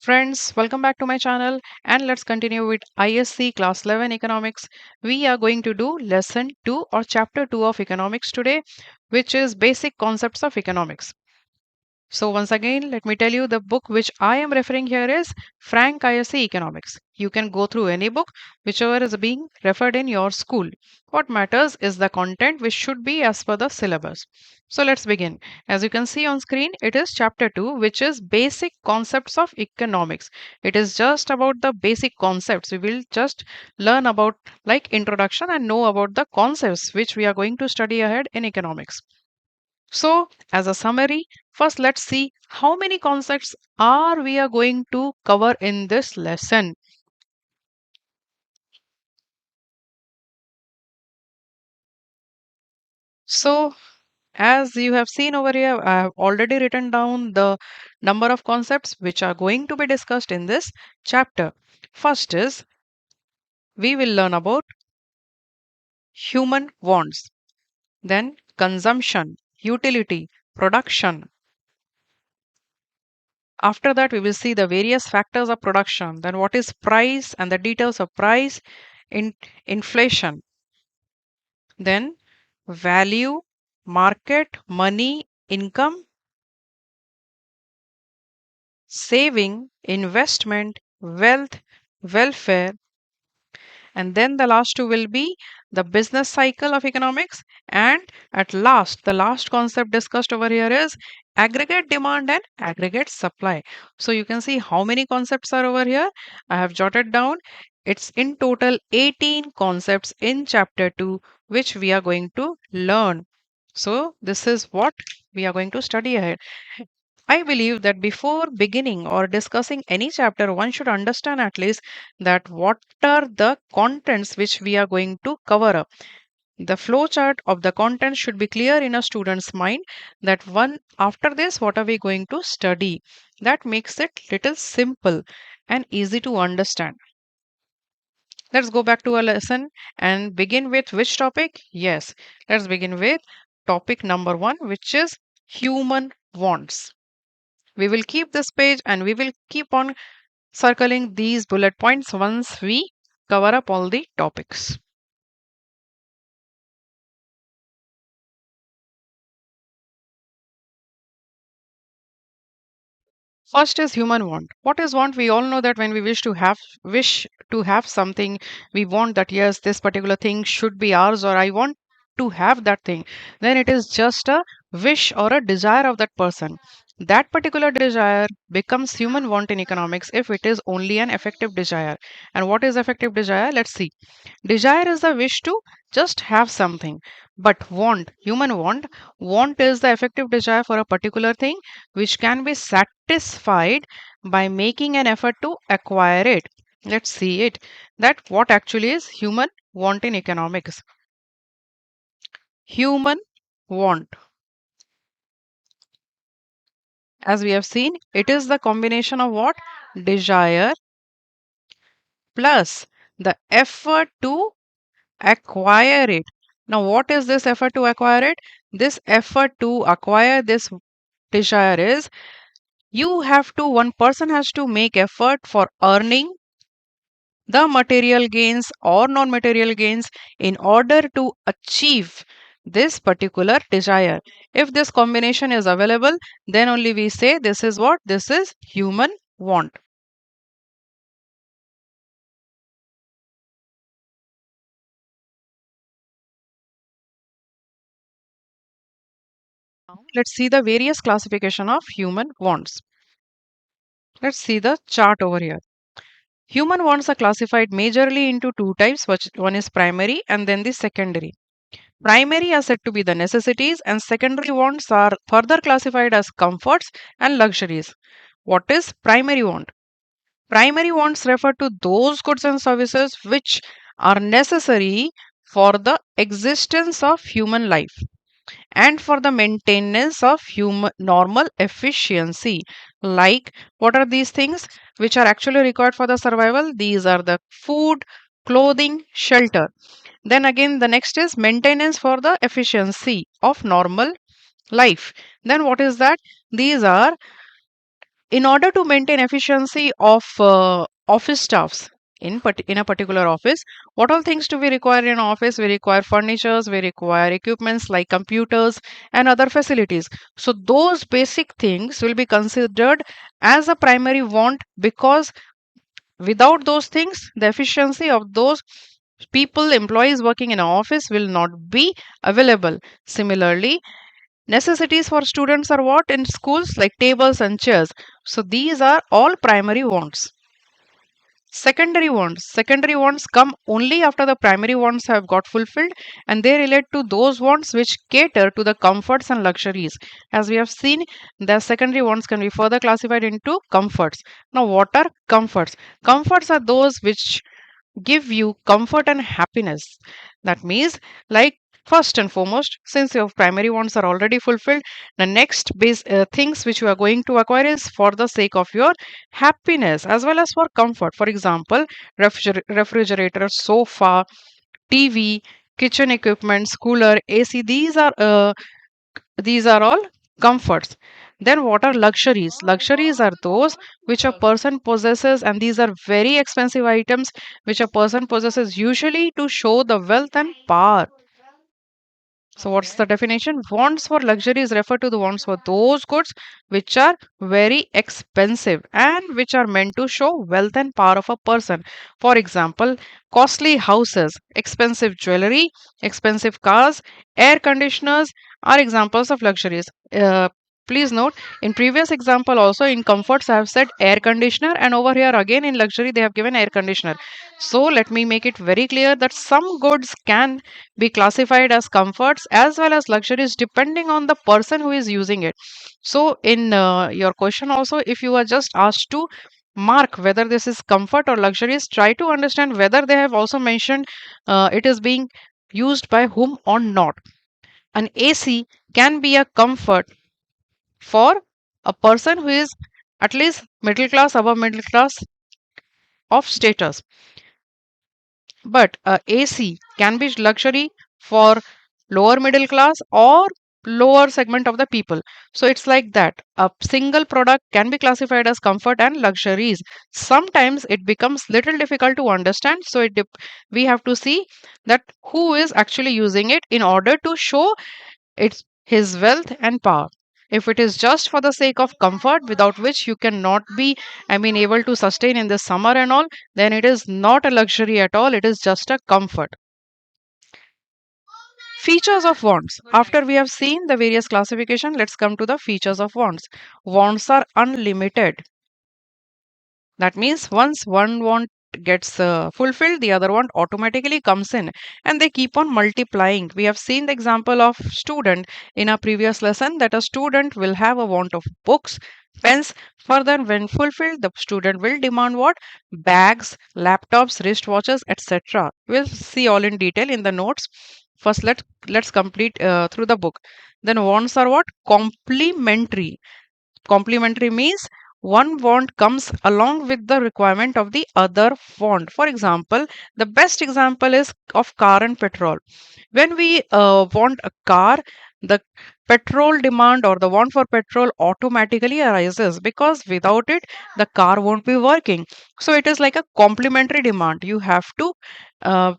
Friends, welcome back to my channel and let's continue with ISC class 11 economics. We are going to do lesson 2 or chapter 2 of economics today, which is basic concepts of economics. So once again, let me tell you the book which I am referring here is Frank ISC Economics. You can go through any book, whichever is being referred in your school. What matters is the content which should be as per the syllabus. So let's begin. As you can see on screen, it is chapter 2, which is basic concepts of economics. It is just about the basic concepts. We will just learn about like introduction and know about the concepts which we are going to study ahead in economics. So, as a summary, first let's see how many concepts are we are going to cover in this lesson. So, as you have seen over here, I have already written down the number of concepts which are going to be discussed in this chapter. First is we will learn about human wants, then consumption, utility, production. After that, we will see the various factors of production, then what is price and the details of price, in inflation, then value, market, money, income, saving, investment, wealth, welfare, and then the last two will be the business cycle of economics. And at last, the last concept discussed over here is aggregate demand and aggregate supply. So you can see how many concepts are over here. I have jotted down. It's in total 18 concepts in chapter 2, which we are going to learn. So this is what we are going to study ahead. I believe that before beginning or discussing any chapter, one should understand at least that what are the contents which we are going to cover up. The flow chart of the content should be clear in a student's mind that one after this, what are we going to study? That makes it little simple and easy to understand. Let's go back to our lesson and begin with which topic? Yes, let's begin with topic number 1, which is human wants. We will keep this page and we will keep on circling these bullet points once we cover up all the topics. First is human want. What is want? We all know that when we wish to have something, we want that yes, this particular thing should be ours, or I want to have that thing. Then it is just a wish or a desire of that person. That particular desire becomes human want in economics if it is only an effective desire. And what is effective desire? Let's see. Desire is the wish to just have something. But want, human want is the effective desire for a particular thing which can be satisfied by making an effort to acquire it. Let's see it. That what actually is human want in economics. Human want. As we have seen, it is the combination of what? Desire plus the effort to acquire it. Now, what is this effort to acquire it? This effort to acquire this desire is one person has to make effort for earning the material gains or non material gains in order to achieve this particular desire. If this combination is available, then only we say this is what? This is human want. Now, let's see the various classification of human wants. Let's see the chart over here. Human wants are classified majorly into two types, which one is primary and then the secondary. Primary are said to be the necessities, and secondary wants are further classified as comforts and luxuries. What is primary want? Primary wants refer to those goods and services which are necessary for the existence of human life and for the maintenance of human normal efficiency. Like, what are these things which are actually required for the survival? These are the food, clothing, shelter. Then again, the next is maintenance for the efficiency of normal life. Then what is that? These are In order to maintain efficiency of office staffs in a particular office, what all things do we require in office? We require furnitures, we require equipments like computers and other facilities. So those basic things will be considered as a primary want, because without those things, the efficiency of those people, employees working in an office will not be available. Similarly, necessities for students are what in schools, like tables and chairs. So these are all primary wants. Secondary wants come only after the primary wants have got fulfilled, and they relate to those wants which cater to the comforts and luxuries. As we have seen, the secondary wants can be further classified into comforts. Now, what are comforts? Comforts are those which give you comfort and happiness. That means, like, first and foremost, since your primary wants are already fulfilled, the next base things which you are going to acquire is for the sake of your happiness as well as for comfort. For example, refrigerator, sofa, TV, kitchen equipments, cooler, AC. These are all comforts. Then what are luxuries? Luxuries are those which a person possesses, and these are very expensive items which a person possesses usually to show the wealth and power. So, what's the definition? Wants for luxuries refer to the wants for those goods which are very expensive and which are meant to show wealth and power of a person. For example, costly houses, expensive jewelry, expensive cars, air conditioners are examples of luxuries. Please note, in previous example also in comforts I have said air conditioner, and over here again in luxury they have given air conditioner. So let me make it very clear that some goods can be classified as comforts as well as luxuries depending on the person who is using it. So in your question also, if you are just asked to mark whether this is comfort or luxuries, try to understand whether they have also mentioned it is being used by whom or not. An AC can be a comfort for a person who is at least middle class, above middle class of status. But AC can be luxury for lower middle class or lower segment of the people. So it's like that. A single product can be classified as comfort and luxuries. Sometimes it becomes little difficult to understand. So we have to see that who is actually using it in order to show it's his wealth and power. If it is just for the sake of comfort, without which you cannot be, able to sustain in the summer and all, then it is not a luxury at all. It is just a comfort. Features of wants. After we have seen the various classification, let's come to the features of wants. Wants are unlimited. That means once one want gets fulfilled, the other one automatically comes in, and they keep on multiplying. We have seen the example of student in a previous lesson, that a student will have a want of books, pens. Further, when fulfilled, the student will demand what? Bags, laptops, wristwatches, etc. We'll see all in detail in the notes. First, let's complete through the book. Then wants are what? Complementary. Complementary means one want comes along with the requirement of the other want. For example, the best example is of car and petrol. When we want a car, the petrol demand or the want for petrol automatically arises, because without it the car won't be working. So it is like a complementary demand. You have to uh,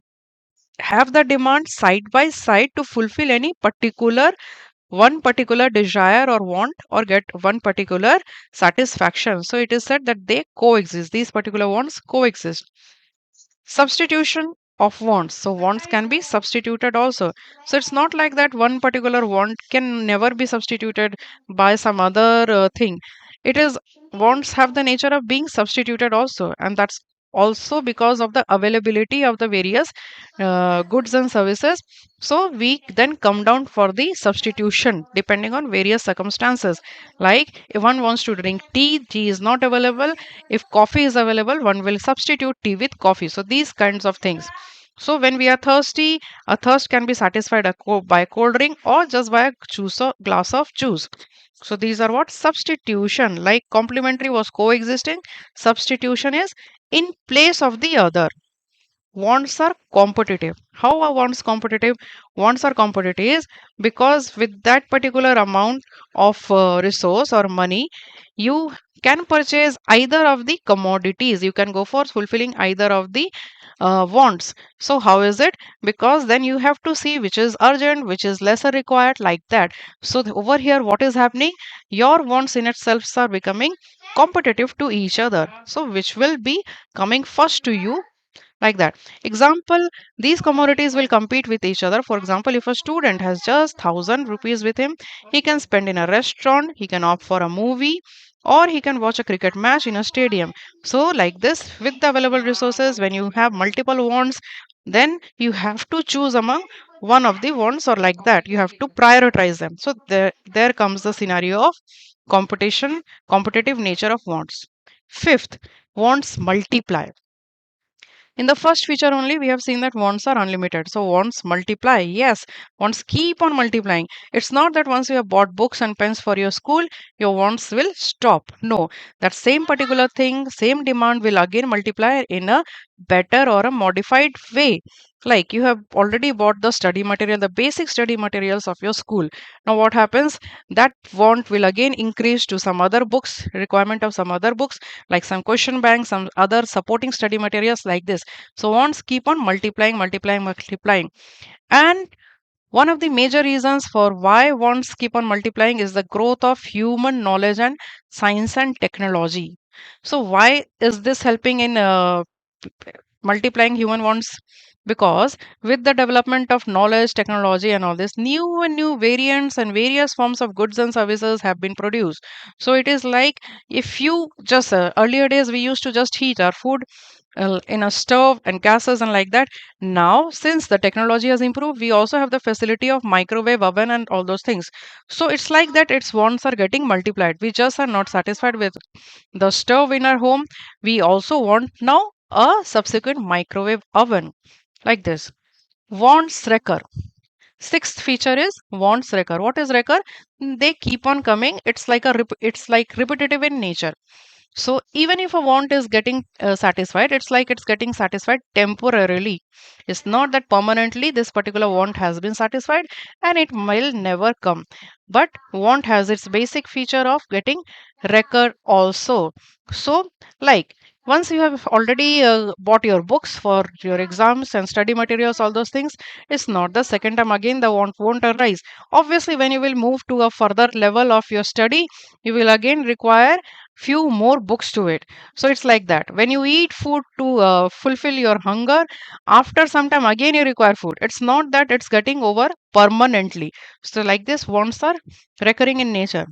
have the demand side by side to fulfill any particular one particular desire or want, or get one particular satisfaction. So it is said that they coexist. These particular wants coexist. Substitution of wants. So wants can be substituted also. So it's not like that one particular want can never be substituted by some other thing. It is, wants have the nature of being substituted also, and that's also because of the availability of the various goods and services. So we then come down for the substitution depending on various circumstances. Like if one wants to drink tea is not available. If coffee is available, one will substitute tea with coffee. So these kinds of things. So when we are thirsty, a thirst can be satisfied by cold drink or just by a glass of juice. So these are what? Substitution. Like complementary was coexisting, substitution is in place of the other. wants are competitive. How are wants competitive? Wants are competitive because with that particular amount of resource or money, you can purchase either of the commodities. You can go for fulfilling either of the wants. So how is it? Because then you have to see which is urgent, which is lesser required, like that. So over here, what is happening? Your wants in itself are becoming competitive to each other. So which will be coming first to you, like that. Example, these commodities will compete with each other. For example, if a student has just 1000 rupees with him, he can spend in a restaurant, he can opt for a movie, or he can watch a cricket match in a stadium. So like this, with the available resources, when you have multiple wants, then you have to choose among one of the wants, or like that you have to prioritize them. So there comes the scenario of competition, competitive nature of wants. Fifth, wants multiply. In the first feature only, we have seen that wants are unlimited. So wants multiply. Yes, wants keep on multiplying. It's not that once you have bought books and pens for your school, your wants will stop. No, that same particular thing, same demand will again multiply in a better or a modified way. Like you have already bought the study material, the basic study materials of your school. Now what happens? That want will again increase to some other books, requirement of some other books, like some question banks, some other supporting study materials, like this. So wants keep on multiplying, multiplying, multiplying. And one of the major reasons for why wants keep on multiplying is the growth of human knowledge and science and technology. So why is this helping in multiplying human wants? Because with the development of knowledge, technology, and all this, new and new variants and various forms of goods and services have been produced. So it is like, if you just earlier days we used to just heat our food in a stove and gases and like that. Now since the technology has improved, we also have the facility of microwave oven and all those things. So it's like that its wants are getting multiplied. We just are not satisfied with the stove in our home. We also want now a subsequent microwave oven, like this. Wants recur. Sixth feature is wants recur. What is recur? They keep on coming. It's like it's like repetitive in nature. So even if a want is getting satisfied, it's like it's getting satisfied temporarily. It's not that permanently this particular want has been satisfied and it will never come. But want has its basic feature of getting recur also. So like, once you have already bought your books for your exams and study materials, all those things, it's not the second time again the want won't arise. Obviously, when you will move to a further level of your study, you will again require few more books to it. So it's like that. When you eat food to fulfill your hunger, after some time again you require food. It's not that it's getting over permanently. So like this, wants are recurring in nature.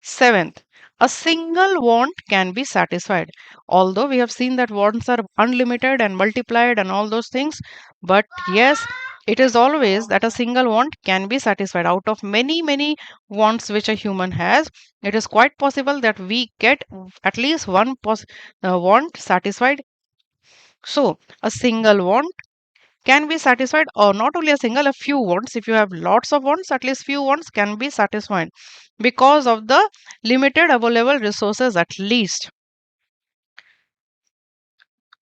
Seventh, a single want can be satisfied. Although we have seen that wants are unlimited and multiplied and all those things, but yes, it is always that a single want can be satisfied. Out of many, many wants which a human has, it is quite possible that we get at least one want satisfied. So, a single want can be satisfied, or not only a single, a few wants. If you have lots of wants, at least few wants can be satisfied because of the limited available resources at least.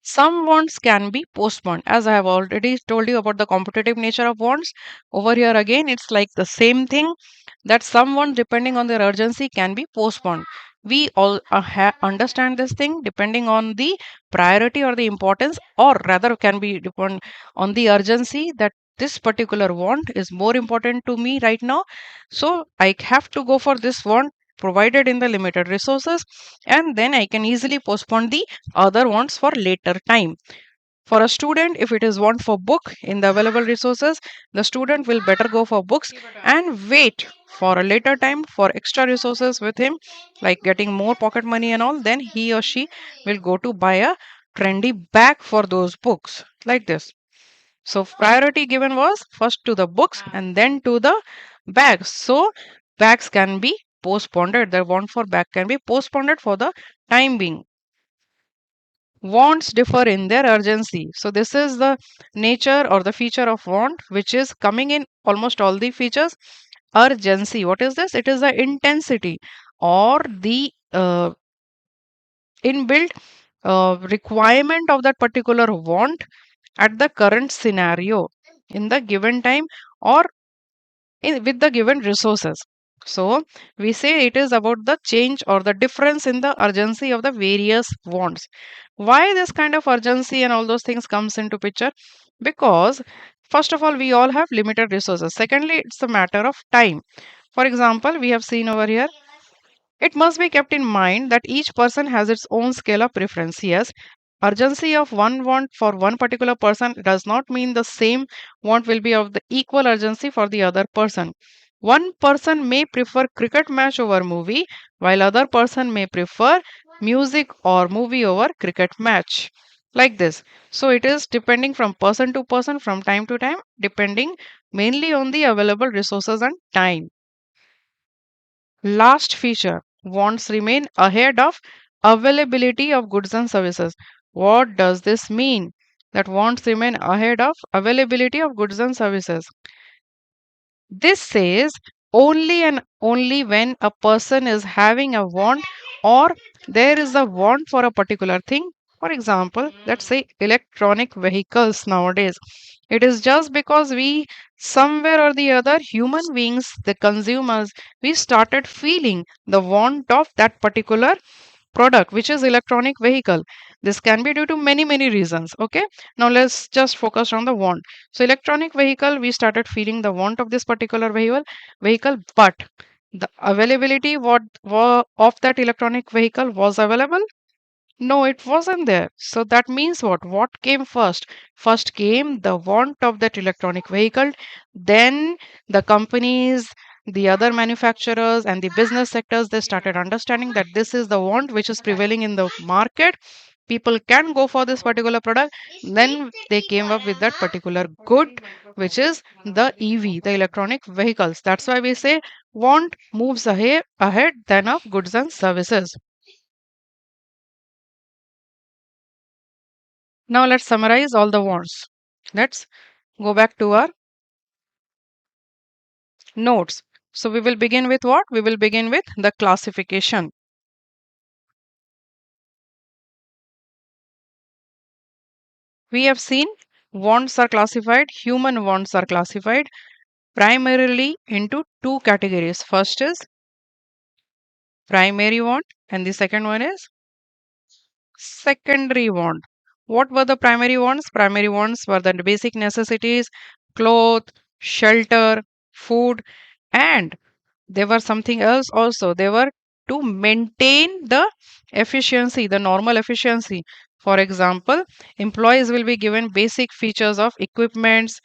Some wants can be postponed. As I have already told you about the competitive nature of wants, over here again it's like the same thing, that some wants, depending on their urgency, can be postponed. We all understand this thing depending on the priority or the importance, or rather can be depend on the urgency, that this particular want is more important to me right now. So I have to go for this want provided in the limited resources, and then I can easily postpone the other wants for later time. For a student, if it is want for book in the available resources, the student will better go for books and wait for a later time for extra resources with him, like getting more pocket money and all. Then he or she will go to buy a trendy bag for those books, like this. So priority given was first to the books and then to the bags. So bags can be postponed. The want for bag can be postponed for the time being. Wants differ in their urgency. So this is the nature or the feature of want, which is coming in almost all the features. Urgency. What is this? It is the intensity or the inbuilt requirement of that particular want at the current scenario in the given time or with the given resources. So we say it is about the change or the difference in the urgency of the various wants. Why this kind of urgency and all those things comes into picture? Because first of all, we all have limited resources. Secondly, it's a matter of time. For example, we have seen over here, it must be kept in mind that each person has its own scale of preference. Yes, urgency of one want for one particular person does not mean the same want will be of the equal urgency for the other person. One person may prefer cricket match over movie, while other person may prefer music or movie over cricket match. Like this. So it is depending from person to person, from time to time, depending mainly on the available resources and time. Last feature, wants remain ahead of availability of goods and services. What does this mean? That wants remain ahead of availability of goods and services. This says only and only when a person is having a want or there is a want for a particular thing. For example, let's say electronic vehicles nowadays. It is just because we, somewhere or the other, human beings, the consumers, we started feeling the want of that particular product, which is electronic vehicle. This can be due to many reasons. Okay, now let's just focus on the want. So electronic vehicle, we started feeling the want of this particular vehicle, but the availability of that electronic vehicle was available. No, it wasn't there. So that means what? What came first? First came the want of that electronic vehicle. Then the companies, the other manufacturers, and the business sectors, they started understanding that this is the want which is prevailing in the market. People can go for this particular product. Then they came up with that particular good, which is the EV, the electronic vehicles. That's why we say want moves ahead than of goods and services. Now let's summarize all the wants. Let's go back to our notes. So we will begin with what? We will begin with the classification. We have seen wants are classified, human wants are classified primarily into two categories. First is primary want, and the second one is secondary want. What were the primary wants? Primary wants were the basic necessities, cloth, shelter, food, and there were something else also. They were to maintain the efficiency, the normal efficiency. For example, employees will be given basic features of equipments,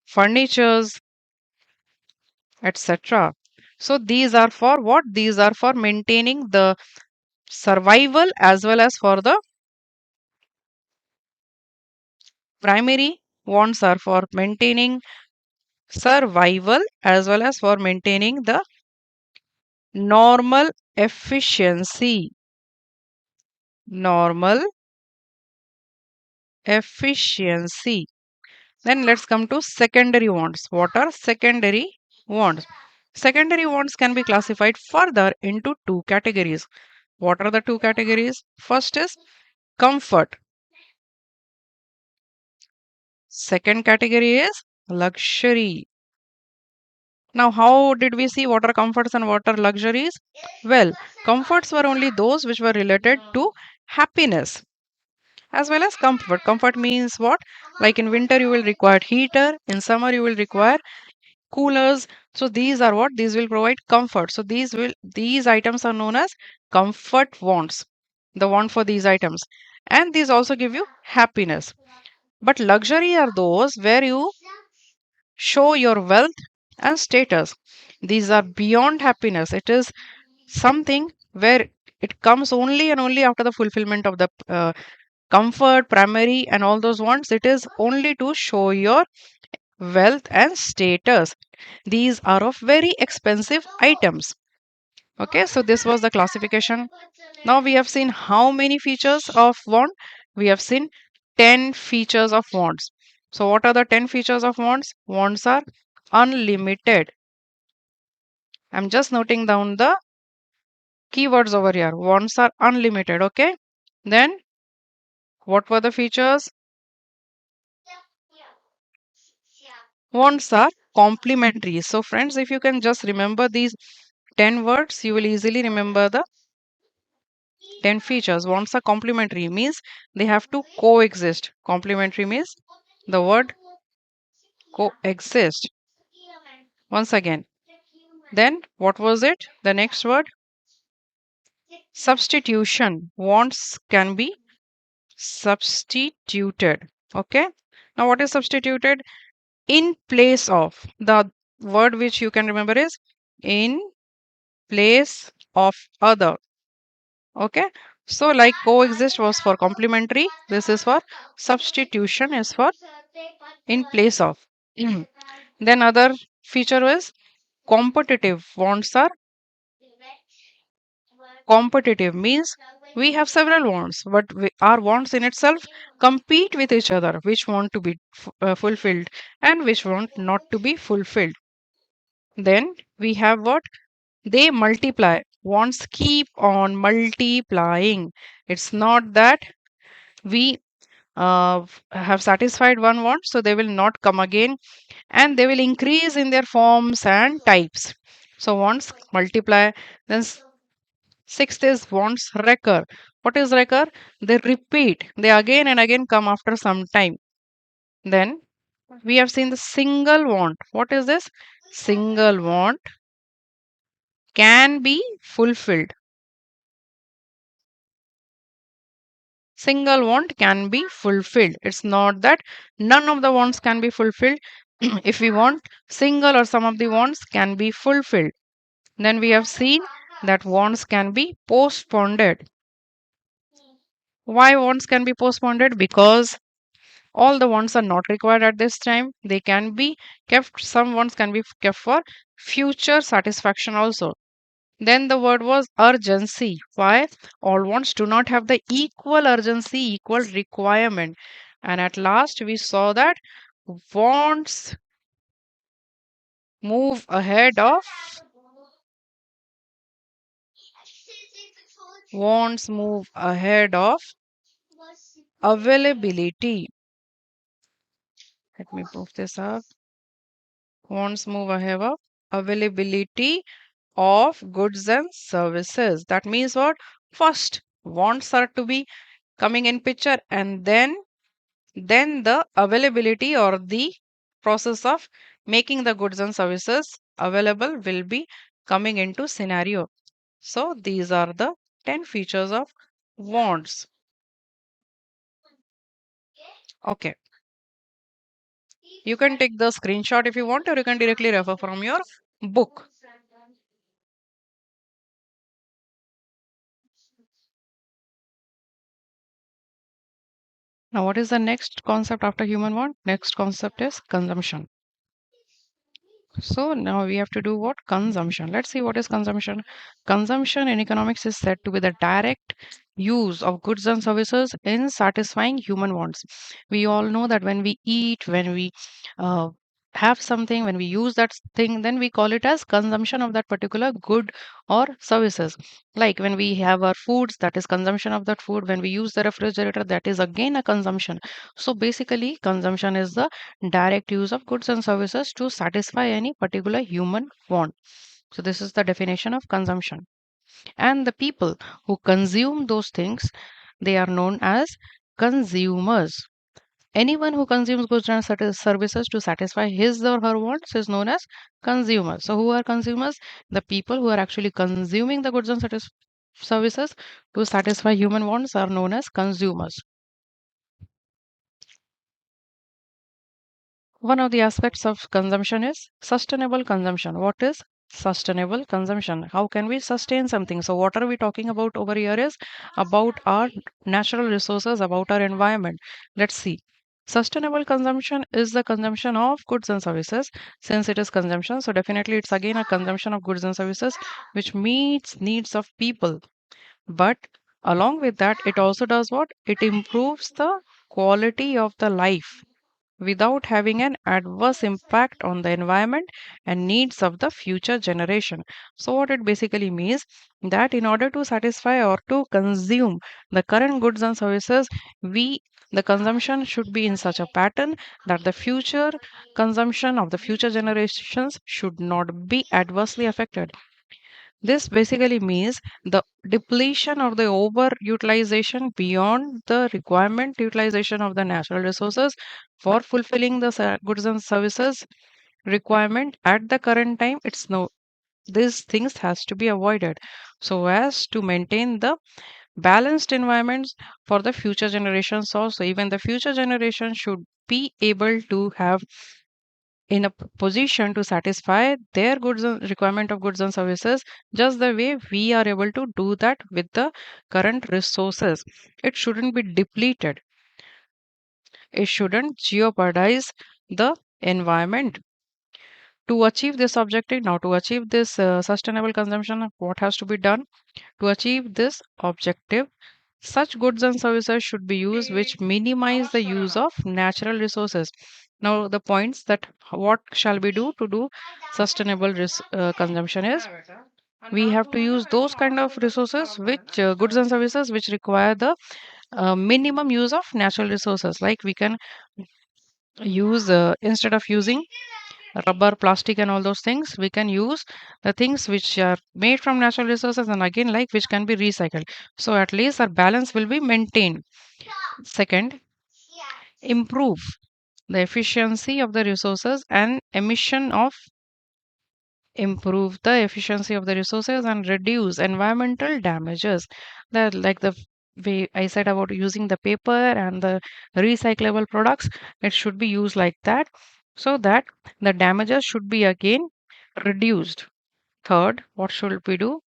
furnitures, etc. So these are for what? These are for maintaining the survival as well as for the primary wants are for maintaining survival as well as for maintaining the normal efficiency. Normal efficiency. Then let's come to secondary wants. What are secondary wants? Secondary wants can be classified further into two categories. What are the two categories? First is comfort. Second category is luxury. Now, how did we see what are comforts and what are luxuries? Well, comforts were only those which were related to happiness as well as comfort. Comfort means what? Like in winter, you will require heater, in summer, you will require coolers. So these are what? These will provide comfort. So these items are known as comfort wants, the want for these items. And these also give you happiness. But luxury are those where you show your wealth and status. These are beyond happiness. It is something where it comes only and only after the fulfillment of the comfort, primary, and all those wants. It is only to show your wealth and status. These are of very expensive items. Okay, so this was the classification. Now we have seen how many features of want? We have seen 10 features of wants. So what are the 10 features of wants? Wants are unlimited. I'm just noting down the keywords over here. Wants are unlimited. Okay. Then What were the features? Wants are complementary. So, friends, if you can just remember these 10 words, you will easily remember the 10 features. Wants are complementary means they have to coexist. Complementary means the word coexist. Once again. Then, what was it? The next word? Substitution. Wants can be substituted. Okay. Now, what is substituted? In place of. The word which you can remember is in place of other. Okay. So, like coexist was for complementary. This is for substitution, is for in place of. Then, other feature is competitive. Wants are competitive means we have several wants, but our wants in itself compete with each other, which want to be fulfilled and which want not to be fulfilled. Then we have what? They multiply. Wants keep on multiplying. It's not that we have satisfied one want, so they will not come again and they will increase in their forms and types. So wants multiply. Then sixth is wants recur. What is recur? They repeat. They again and again come after some time. Then we have seen the single want. What is this? Single want can be fulfilled. Single want can be fulfilled. It's not that none of the wants can be fulfilled. If we want, single or some of the wants can be fulfilled. Then we have seen that wants can be postponed. Why wants can be postponed? Because all the wants are not required at this time. They can be kept, some wants can be kept for future satisfaction also. Then the word was urgency. Why? All wants do not have the equal urgency, equal requirement. And at last we saw that wants move ahead of wants move ahead of availability. Let me prove this up. Wants move ahead of availability of goods and services. That means what? First, wants are to be coming in picture, and then the availability or the process of making the goods and services available will be coming into scenario. So these are the 10 features of wants. Okay. You can take the screenshot if you want, or you can directly refer from your book. Now, what is the next concept after human want? Next concept is consumption. So now we have to do what? Consumption. Let's see what is consumption. Consumption in economics is said to be the direct use of goods and services in satisfying human wants. We all know that when we eat, when we uh, have something, when we use that thing, then we call it as consumption of that particular good or services. Like when we have our foods, that is consumption of that food. When we use the refrigerator, that is again a consumption. So basically, consumption is the direct use of goods and services to satisfy any particular human want. So, this is the definition of consumption. And the people who consume those things, they are known as consumers. Anyone who consumes goods and services to satisfy his or her wants is known as consumers. So, who are consumers? The people who are actually consuming the goods and services to satisfy human wants are known as consumers. One of the aspects of consumption is sustainable consumption. What is sustainable consumption? How can we sustain something? So, what are we talking about over here is about our natural resources, about our environment. Let's see. Sustainable consumption is the consumption of goods and services. Since it is consumption, so definitely it's again a consumption of goods and services which meets needs of people. But along with that, it also does what? It improves the quality of the life. without having an adverse impact on the environment and needs of the future generation. So, what it basically means that in order to satisfy or to consume the current goods and services, we the consumption should be in such a pattern that the future consumption of the future generations should not be adversely affected. This basically means the depletion or the overutilization beyond the requirement utilization of the natural resources for fulfilling the goods and services requirement at the current time. It's no These things has to be avoided so as to maintain the balanced environments for the future generations also. Even the future generation should be able to have in a position to satisfy their goods and requirement of goods and services just the way we are able to do that with the current resources. It shouldn't be depleted, it shouldn't jeopardize the environment. To achieve this objective, now to achieve this sustainable consumption, what has to be done to achieve this objective? Such goods and services should be used which minimize the use of natural resources. Now, the points that what shall we do to do sustainable consumption is we have to use those kind of resources which goods and services which require the minimum use of natural resources. Like we can use instead of using rubber, plastic, and all those things, we can use the things which are made from natural resources and again, like which can be recycled. So, at least our balance will be maintained. Second, improve the efficiency of the resources and emission of improve the efficiency of the resources and reduce environmental damages. That like the way I said about using the paper and the recyclable products, it should be used like that so that the damages should be again reduced. Third, what should we do?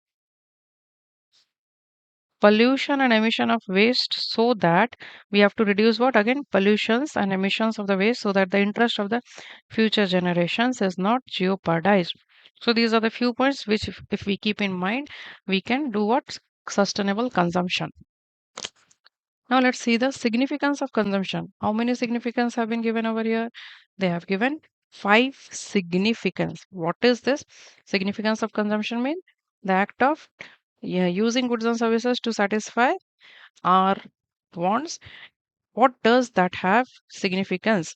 Pollution and emission of waste, so that we have to reduce what again pollutions and emissions of the waste so that the interest of the future generations is not jeopardized. So these are the few points which if we keep in mind, we can do what sustainable consumption. Now let's see the significance of consumption. How many significance have been given over here? They have given five significance. What is this significance of consumption mean? The act of, yeah, using goods and services to satisfy our wants. What does that have significance?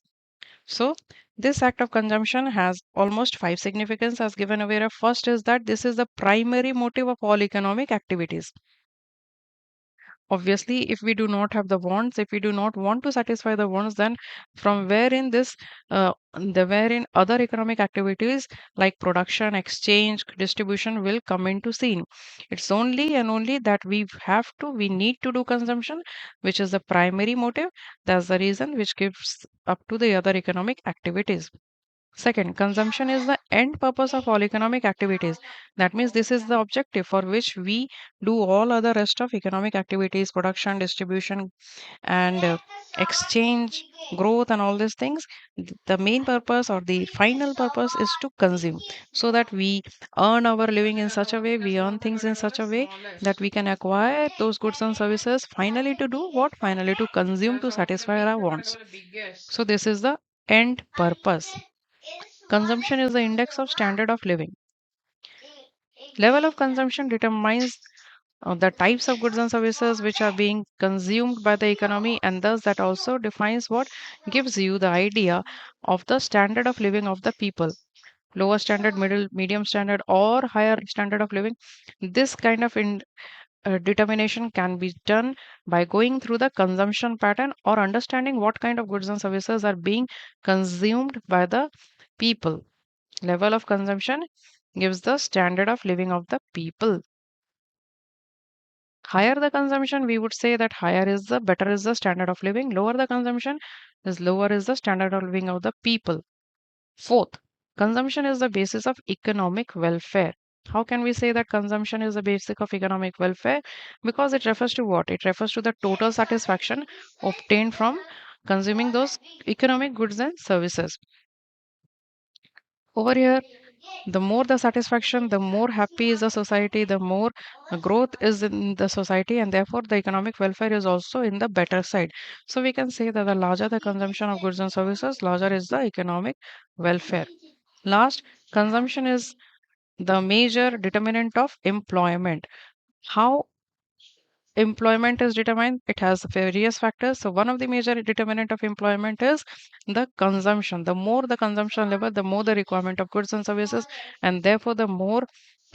So this act of consumption has almost five significance as given aware of. First is that this is the primary motive of all economic activities. Obviously, if we do not have the wants, if we do not want to satisfy the wants, then from wherein the wherein other economic activities like production, exchange, distribution will come into scene. It's only and only that we need to do consumption, which is the primary motive. That's the reason which gives up to the other economic activities. Second, consumption is the end purpose of all economic activities. That means this is the objective for which we do all other rest of economic activities, production, distribution, and exchange, growth, and all these things. The main purpose or the final purpose is to consume so that we earn our living in such a way, we earn things in such a way that we can acquire those goods and services finally to do what? Finally to consume to satisfy our wants. So, this is the end purpose. Consumption is the index of standard of living. Level of consumption determines the types of goods and services which are being consumed by the economy, and thus that also defines what gives you the idea of the standard of living of the people. Lower standard, middle, medium standard, or higher standard of living. This kind of determination can be done by going through the consumption pattern or understanding what kind of goods and services are being consumed by the people. Level of consumption gives the standard of living of the people. Higher the consumption, we would say that higher is the better is the standard of living. Lower the consumption is lower is the standard of living of the people. Fourth, consumption is the basis of economic welfare. How can we say that consumption is the basic of economic welfare? Because it refers to what? It refers to the total satisfaction obtained from consuming those economic goods and services. Over here, The more the satisfaction, the more happy is the society, the more growth is in the society, and therefore the economic welfare is also in the better side. So we can say that the larger the consumption of goods and services, larger is the economic welfare. Last, consumption is the major determinant of employment. How employment is determined? It has various factors. So one of the major determinant of employment is the consumption. The more the consumption level, the more the requirement of goods and services, and therefore the more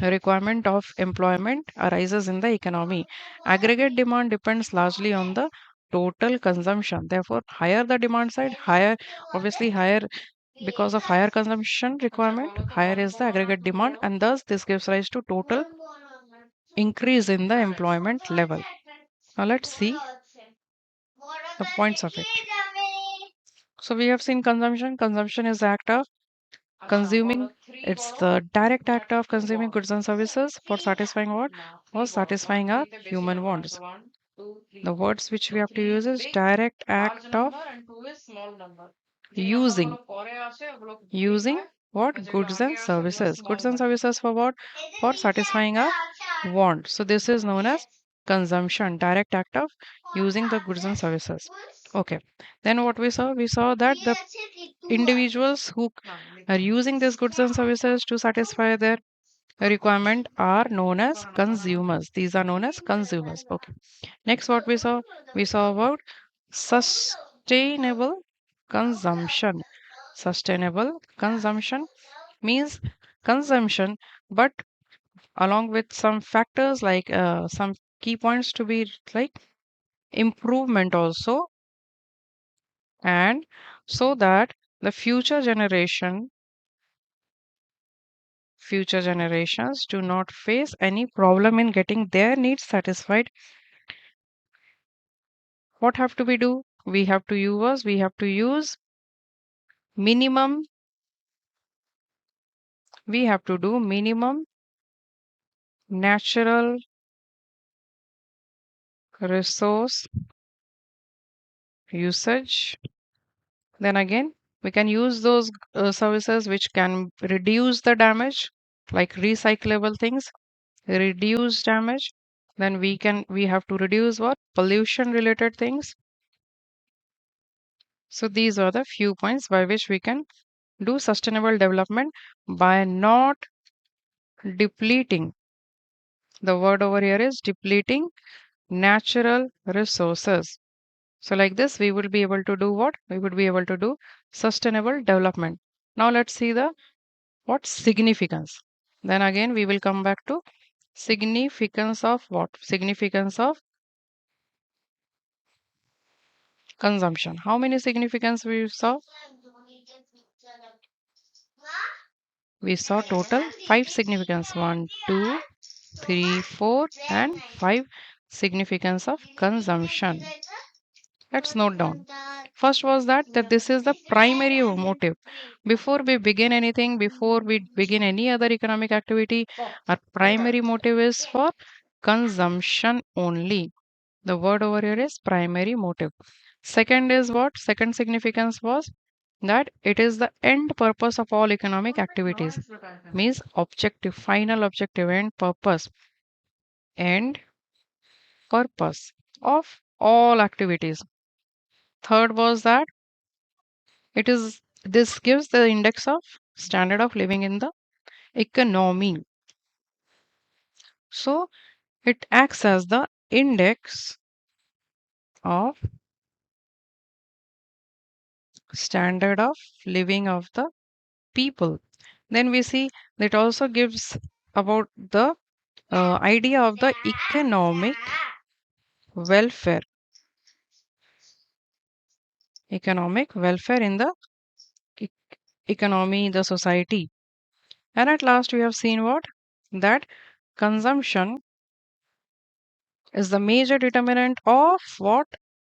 requirement of employment arises in the economy. Aggregate demand depends largely on the total consumption. Therefore, higher the demand side, higher, obviously higher, because of higher consumption requirement, higher is the aggregate demand, and thus this gives rise to total increase in the employment level. Now let's see the points of it. So we have seen consumption. Consumption is the act of consuming. It's the direct act of consuming goods and services for satisfying what? For satisfying our human wants. The words which we have to use is direct act of using. Using what? Goods and services. Goods and services for what? For satisfying our want. So this is known as consumption, direct act of using the goods and services. Okay. Then what we saw? We saw that the individuals who are using these goods and services to satisfy their requirement are known as consumers. These are known as consumers. Okay. Next, what we saw? We saw about sustainable consumption. Sustainable consumption means consumption, but along with some factors like some key points to be like improvement also, and so that the future generations do not face any problem in getting their needs satisfied. What have to we do? We have to use minimum, we have to do minimum natural resource usage. Then again, we can use those services which can reduce the damage, like recyclable things, reduce damage. Then we have to reduce what? Pollution related things. So these are the few points by which we can do sustainable development by not depleting. The word over here is depleting natural resources. So like this, we will be able to do what? We would be able to do sustainable development. Now let's see the what significance. Then again, we will come back to significance of what? Significance of consumption. How many significance we saw? We saw total 5 significance. 1, 2, 3, 4, and 5 significance of consumption. Let's note down. First was that this is the primary motive. Before we begin anything, before we begin any other economic activity, our primary motive is for consumption only. The word over here is primary motive. Second is what? Second significance was that it is the end purpose of all economic activities. Means objective, final objective, end purpose. End purpose of all activities. Third was that it is this gives the index of standard of living in the economy. So it acts as the index of standard of living of the people. Then we see that also gives about the idea of the economic welfare. Economic welfare in the e- economy, the society. And at last we have seen what? That consumption is the major determinant of what?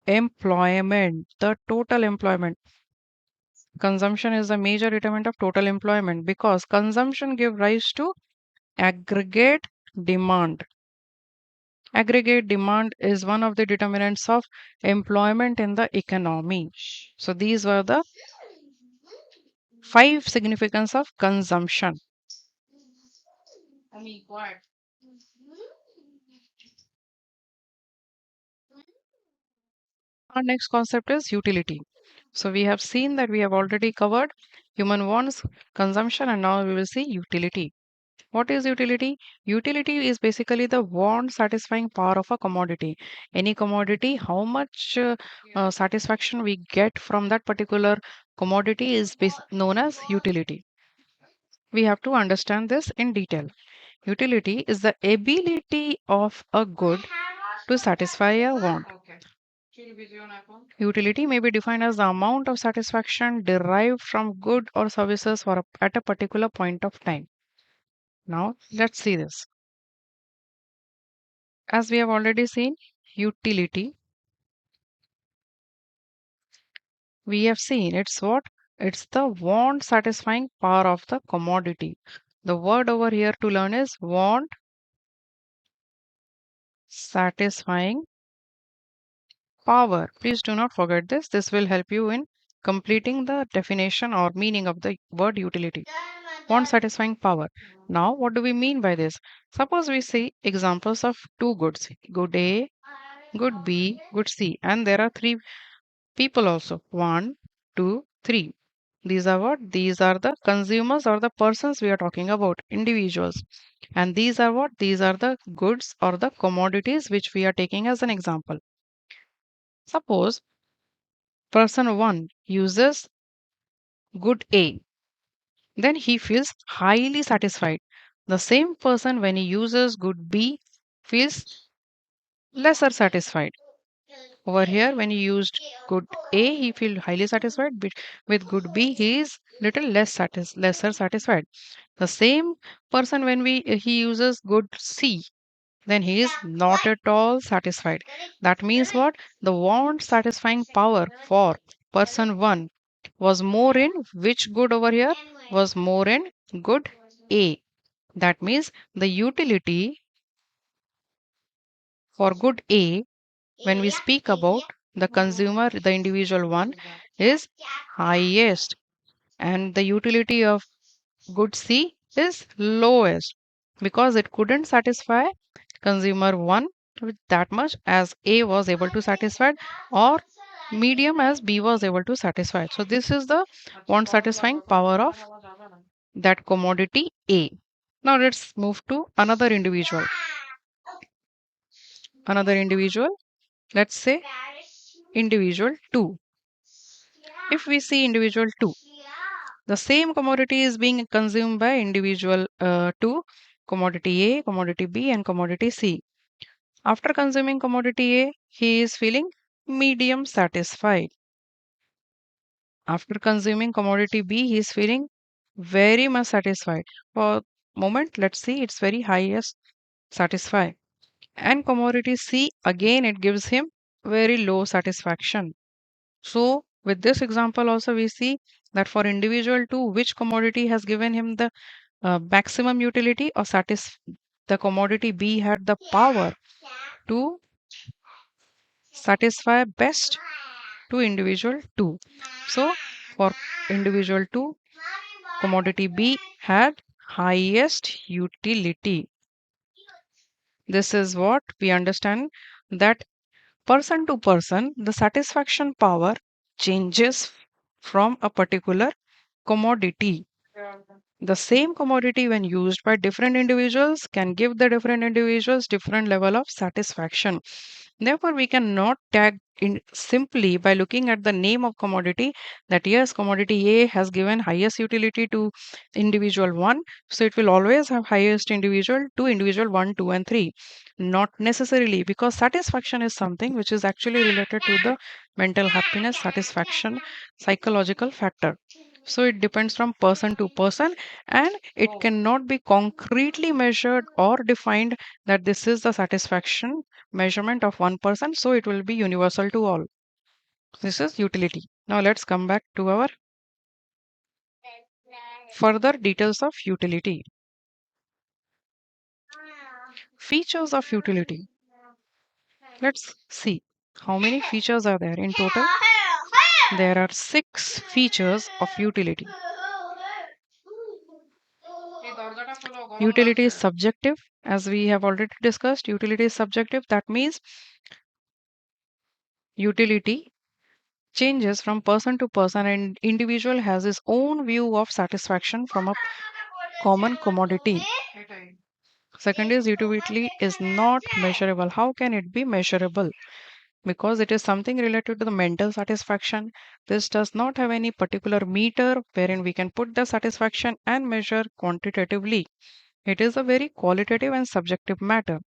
Employment, the total employment. Consumption is the major determinant of total employment because consumption give rise to aggregate demand. Aggregate demand is one of the determinants of employment in the economy. So these were the 5 significance of consumption. Our next concept is utility. So we have seen that we have already covered human wants, consumption, and now we will see utility. What is utility? Utility is basically the want satisfying power of a commodity. Any commodity, how much satisfaction we get from that particular commodity is known as utility. We have to understand this in detail. Utility is the ability of a good to satisfy a want. Utility may be defined as the amount of satisfaction derived from good or services at a particular point of time. Now, let's see this. As we have already seen, utility, we have seen it's what? It's the want satisfying power of the commodity. The word over here to learn is want satisfying power. Please do not forget this. This will help you in completing the definition or meaning of the word utility. Want satisfying power. Now, what do we mean by this? Suppose we see examples of two goods, good A, good B, good C, and there are three people also. One, two, three. These are what? These are the consumers or the persons we are talking about, individuals. And these are what? These are the goods or the commodities which we are taking as an example. Suppose person 1 uses good A, then he feels highly satisfied. The same person, when he uses good B, feels lesser satisfied. Over here, when he used good A, he feels highly satisfied. But with good B, he is little lesser satisfied. The same person, when he uses good C, then he is not at all satisfied. That means what? The want satisfying power for person 1 was more in which good over here? Was more in good A. That means the utility for good A, when we speak about the consumer, the individual one, is highest, and the utility of good C is lowest because it couldn't satisfy consumer 1 with that much as A was able to satisfy, or medium as B was able to satisfy. So this is the want satisfying power of that commodity A. Now let's move to another individual. Another individual, let's say individual 2. If we see individual 2, the same commodity is being consumed by individual 2, commodity A, commodity B, and commodity C. After consuming commodity A, he is feeling medium satisfied. After consuming commodity B, he is feeling very much satisfied. For moment, let's see, it's very highest satisfied. And commodity C, again, it gives him very low satisfaction. So, with this example also, we see that for individual 2, which commodity has given him the maximum utility, or the commodity B had the power to satisfy best to individual 2. So, for individual 2, commodity B had highest utility. This is what we understand, that person to person, the satisfaction power changes from a particular commodity. The same commodity, when used by different individuals, can give the different individuals different level of satisfaction. Therefore, we cannot tag in simply by looking at the name of commodity that yes, commodity A has given highest utility to individual 1, so it will always have highest individual to individual 1, 2, and 3. Not necessarily, because satisfaction is something which is actually related to the mental happiness, satisfaction, psychological factor. So it depends from person to person, and it cannot be concretely measured or defined that this is the satisfaction measurement of one person, so it will be universal to all. This is utility. Now let's come back to our further details of utility. Features of utility. Let's see how many features are there in total. There are 6 features of utility. Utility is subjective, as we have already discussed. Utility is subjective. That means utility changes from person to person, and individual has his own view of satisfaction from a common commodity. Second is utility is not measurable. How can it be measurable? Because it is something related to the mental satisfaction. This does not have any particular meter wherein we can put the satisfaction and measure quantitatively. It is a very qualitative and subjective matter.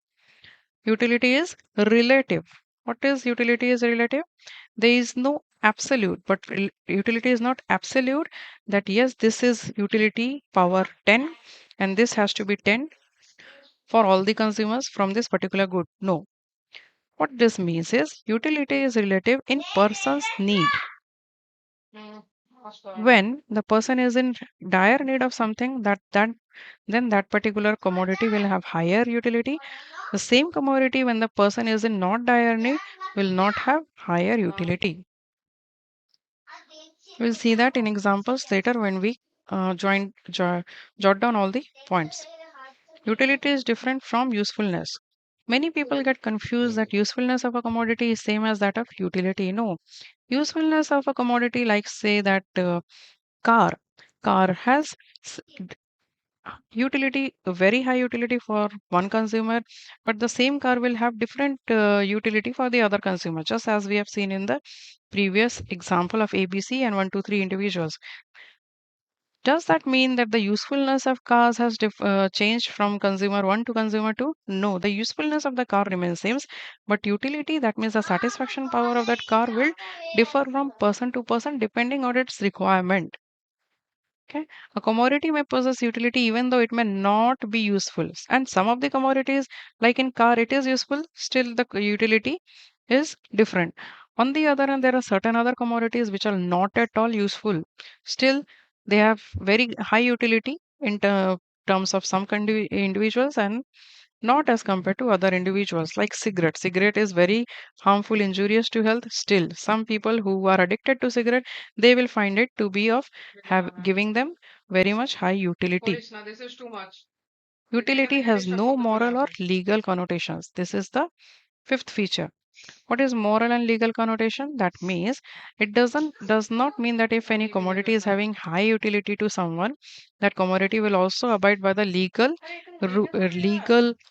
Utility is relative. What is utility is relative? There is no absolute, but utility is not absolute that yes, this is utility power 10 and this has to be 10 for all the consumers from this particular good. No. What this means is utility is relative in person's need. When the person is in dire need of something, that then that particular commodity will have higher utility. The same commodity when the person is in not dire need will not have higher utility. We'll see that in examples later when we jot down all the points. Utility is different from usefulness. Many people get confused that usefulness of a commodity is same as that of utility. No, usefulness of a commodity, like say that car, car has utility, a very high utility for one consumer, but the same car will have different utility for the other consumer, just as we have seen in the previous example of ABC and 1, 2, 3 individuals. Does that mean that the usefulness of cars has changed from consumer 1 to consumer 2? No, the usefulness of the car remains same, but utility, that means the satisfaction power of that car, will differ from person to person depending on its requirement. Okay, a commodity may possess utility even though it may not be useful. And some of the commodities, like in car, it is useful, still the utility is different. On the other hand, there are certain other commodities which are not at all useful. Still, they have very high utility in terms of some individuals and not as compared to other individuals. Like cigarette. Cigarette is very harmful, injurious to health. Still, some people who are addicted to cigarette, they will find it to be of have giving them very much high utility. Utility has no moral or legal connotations. This is the fifth feature. What is moral and legal connotation? That means it does not mean that if any commodity is having high utility to someone, that commodity will also abide by the legal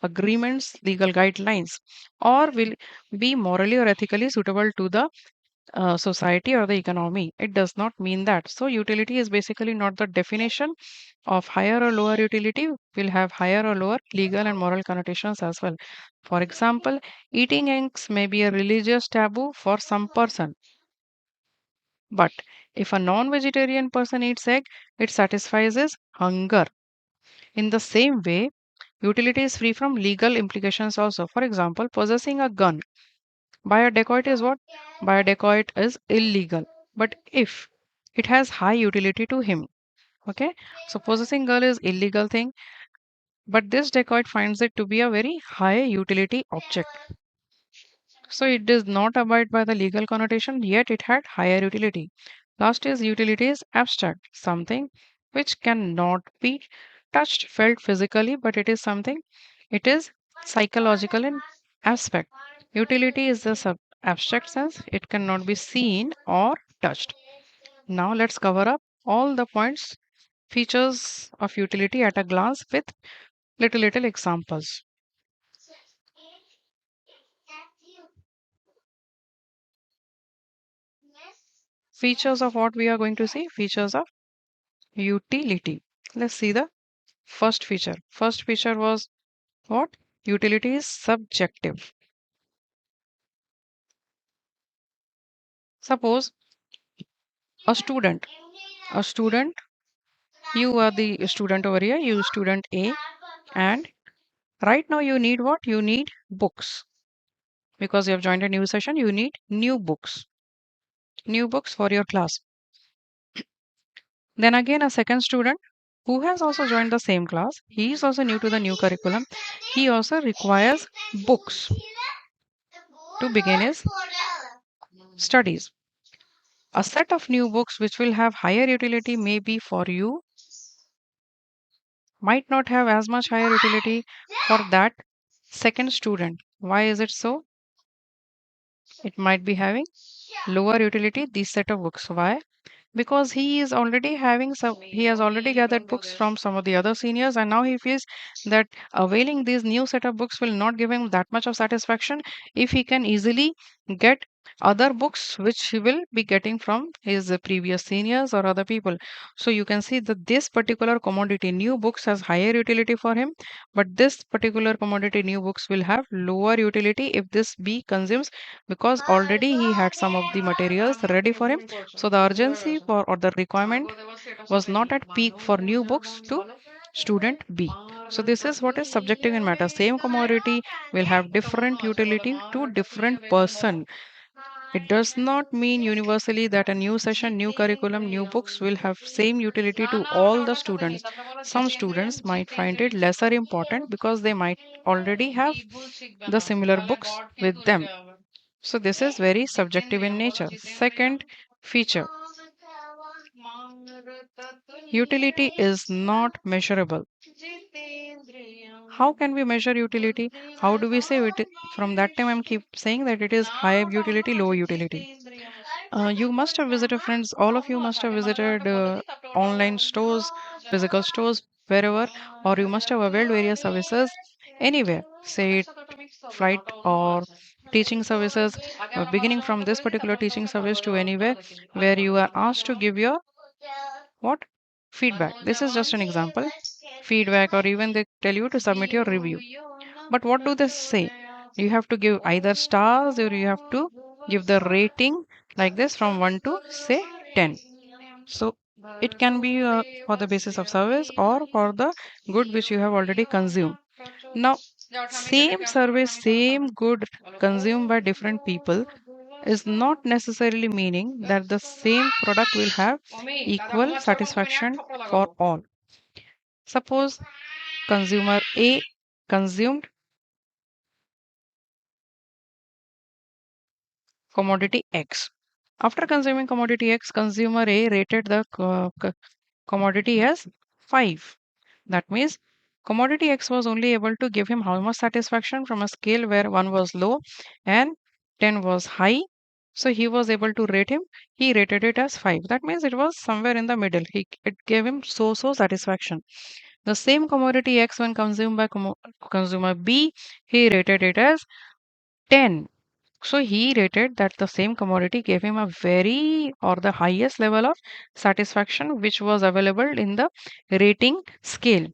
agreements, legal guidelines, or will be morally or ethically suitable to the society or the economy. It does not mean that. So utility is basically not the definition of higher or lower utility, will have higher or lower legal and moral connotations as well. For example, eating eggs may be a religious taboo for some person, but if a non-vegetarian person eats egg, it satisfies his hunger. In the same way, utility is free from legal implications also. For example, possessing a gun by a dacoit is what? By a dacoit is illegal. But if it has high utility to him, okay? So possessing gun is illegal thing, but this dacoit finds it to be a very high utility object. So it does not abide by the legal connotation, yet it had higher utility. Last is utility is abstract, something which cannot be touched, felt physically, but it is something, it is psychological in aspect. Utility is the abstract sense, it cannot be seen or touched. Now let's cover up all the points, features of utility at a glance with little examples. Features of what we are going to see? Features of utility. Let's see the first feature. First feature was what? Utility is subjective. Suppose a student, a student, you are the student over here, you student A, and right now you need what? You need books. Because you have joined a new session, you need new books for your class. Then again, a second student who has also joined the same class, he is also new to the new curriculum. He also requires books to begin his studies. A set of new books which will have higher utility may be for you might not have as much higher utility for that second student. Why is it so? It might be having lower utility these set of books. Why? Because he is already having some, he has already gathered books from some of the other seniors, and now he feels that availing these new set of books will not give him that much of satisfaction if he can easily get other books which he will be getting from his previous seniors or other people. So you can see that this particular commodity new books has higher utility for him, but this particular commodity new books will have lower utility if this B consumes, because already he had some of the materials ready for him. So the urgency for or the requirement was not at peak for new books to student B. So this is what is subjective in matter. Same commodity will have different utility to different person. It does not mean universally that a new session, new curriculum, new books will have same utility to all the students. Some students might find it lesser important because they might already have the similar books with them. So this is very subjective in nature. Second feature, utility is not measurable. How can we measure utility? How do we say it? From that time, I'm keep saying that it is high utility, low utility. You must have visited, friends. All of you must have visited online stores, physical stores, wherever, or you must have availed various services anywhere. Say it flight or teaching services, beginning from this particular teaching service to anywhere where you are asked to give your what feedback. This is just an example. Feedback, or even they tell you to submit your review. But what do they say? You have to give either stars or you have to give the rating like this from 1 to say 10. So it can be for the basis of service or for the good which you have already consumed. Now, same service, same good consumed by different people is not necessarily meaning that the same product will have equal satisfaction for all. Suppose consumer A consumed commodity X. After consuming commodity X, consumer A rated the commodity as 5. That means commodity X was only able to give him how much satisfaction from a scale where 1 was low and 10 was high. So he was able to rate him. He rated it as 5. That means it was somewhere in the middle. It gave him so satisfaction. The same commodity X, when consumed by consumer B, he rated it as 10. So he rated that the same commodity gave him a very or the highest level of satisfaction which was available in the rating scale.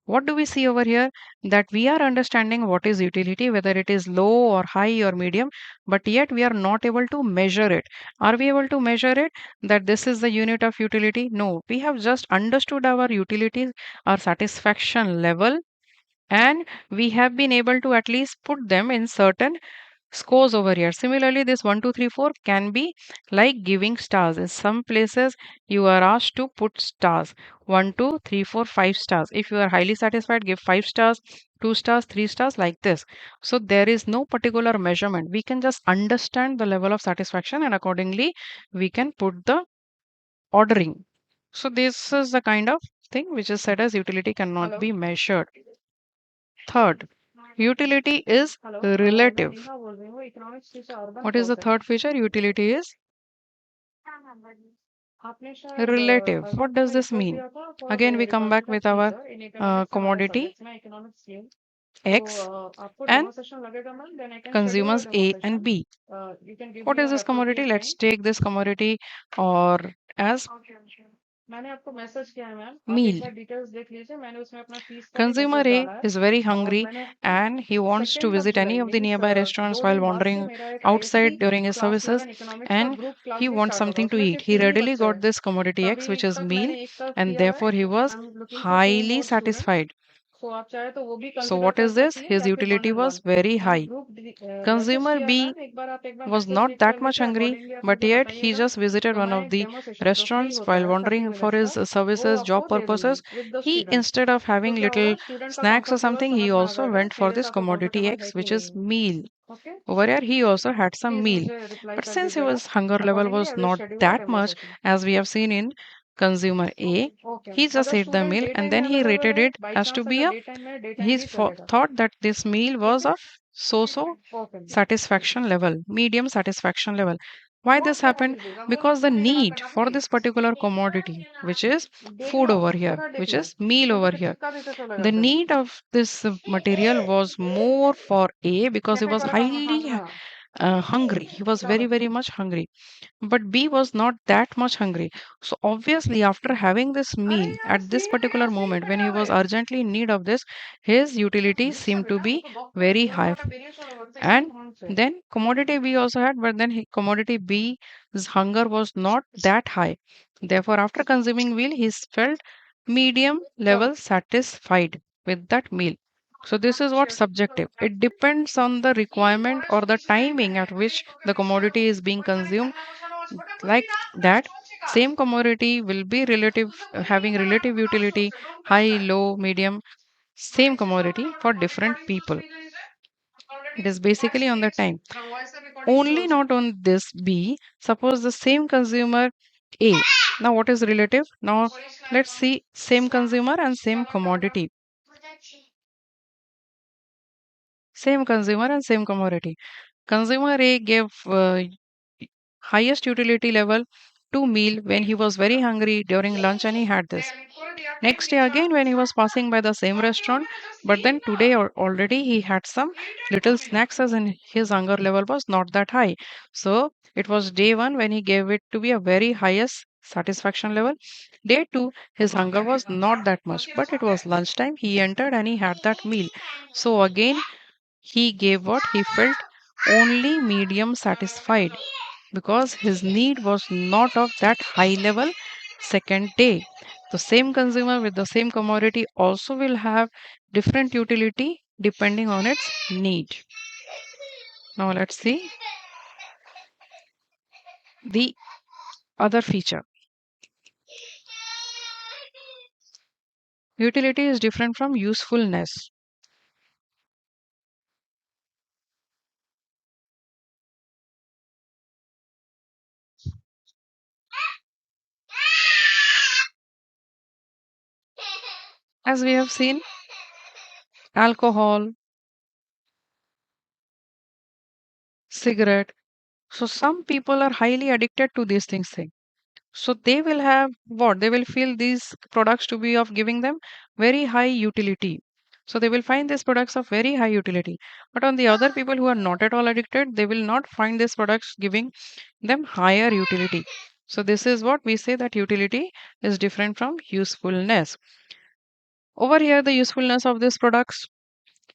What do we see over here? That we are understanding what is utility, whether it is low or high or medium, but yet we are not able to measure it. Are we able to measure it? That this is the unit of utility? No, we have just understood our utility, our satisfaction level, and we have been able to at least put them in certain scores over here. Similarly, this 1, 2, 3, 4 can be like giving stars. In some places, you are asked to put stars 1, 2, 3, 4, 5 stars. If you are highly satisfied, give 5 stars, 2 stars, 3 stars, like this. So, there is no particular measurement. We can just understand the level of satisfaction, and accordingly, we can put the ordering. So, this is the kind of thing which is said as utility cannot be measured. Third, utility is relative. What is the third feature? Utility is relative. What does this mean? Again, we come back with our commodity X and consumers A and B. What is this commodity? Let's take this commodity or as meal. Consumer A is very hungry and he wants to visit any of the nearby restaurants while wandering outside during his services, and he wants something to eat. He readily got this commodity X, which is meal, and therefore he was highly satisfied. So, what is this? His utility was very high. Consumer B was not that much hungry, but yet he just visited one of the restaurants while wandering for his services, job purposes. He, instead of having little snacks or something, he also went for this commodity X, which is meal. Over here, he also had some meal. But since his hunger level was not that much, as we have seen in consumer A. He just ate the meal and then he rated it as to be a, thought that this meal was of so satisfaction level, medium satisfaction level. Why this happened? Because the need for this particular commodity, which is food over here, which is meal over here, the need of this material was more for A because he was highly hungry. He was very, very much hungry. But B was not that much hungry. So obviously, after having this meal at this particular moment when he was urgently in need of this, his utility seemed to be very high. And then commodity B also had, but then commodity B's hunger was not that high. Therefore, after consuming meal, he felt medium level satisfied with that meal. So this is what subjective. It depends on the requirement or the timing at which the commodity is being consumed. Like that, same commodity will be relative, having relative utility, high, low, medium, same commodity for different people. It is basically on the time. Only not on this B. Suppose the same consumer A. Now what is relative? Now let's see same consumer and same commodity. Same consumer and same commodity. Consumer A gave highest utility level to meal when he was very hungry during lunch and he had this. Next day again when he was passing by the same restaurant, but then today already he had some little snacks as in his hunger level was not that high. So it was day one when he gave it to be a very highest satisfaction level. Day two, his hunger was not that much, but it was lunchtime. He entered and he had that meal. So again, he gave what he felt only medium satisfied because his need was not of that high level. Second day, the same consumer with the same commodity also will have different utility depending on its need. Now let's see the other feature. Utility is different from usefulness. As we have seen, alcohol, cigarette. So some people are highly addicted to these things. So they will have what? They will feel these products to be of giving them very high utility. So they will find these products of very high utility. But on the other people who are not at all addicted, they will not find these products giving them higher utility. So this is what we say that utility is different from usefulness. Over here, the usefulness of these products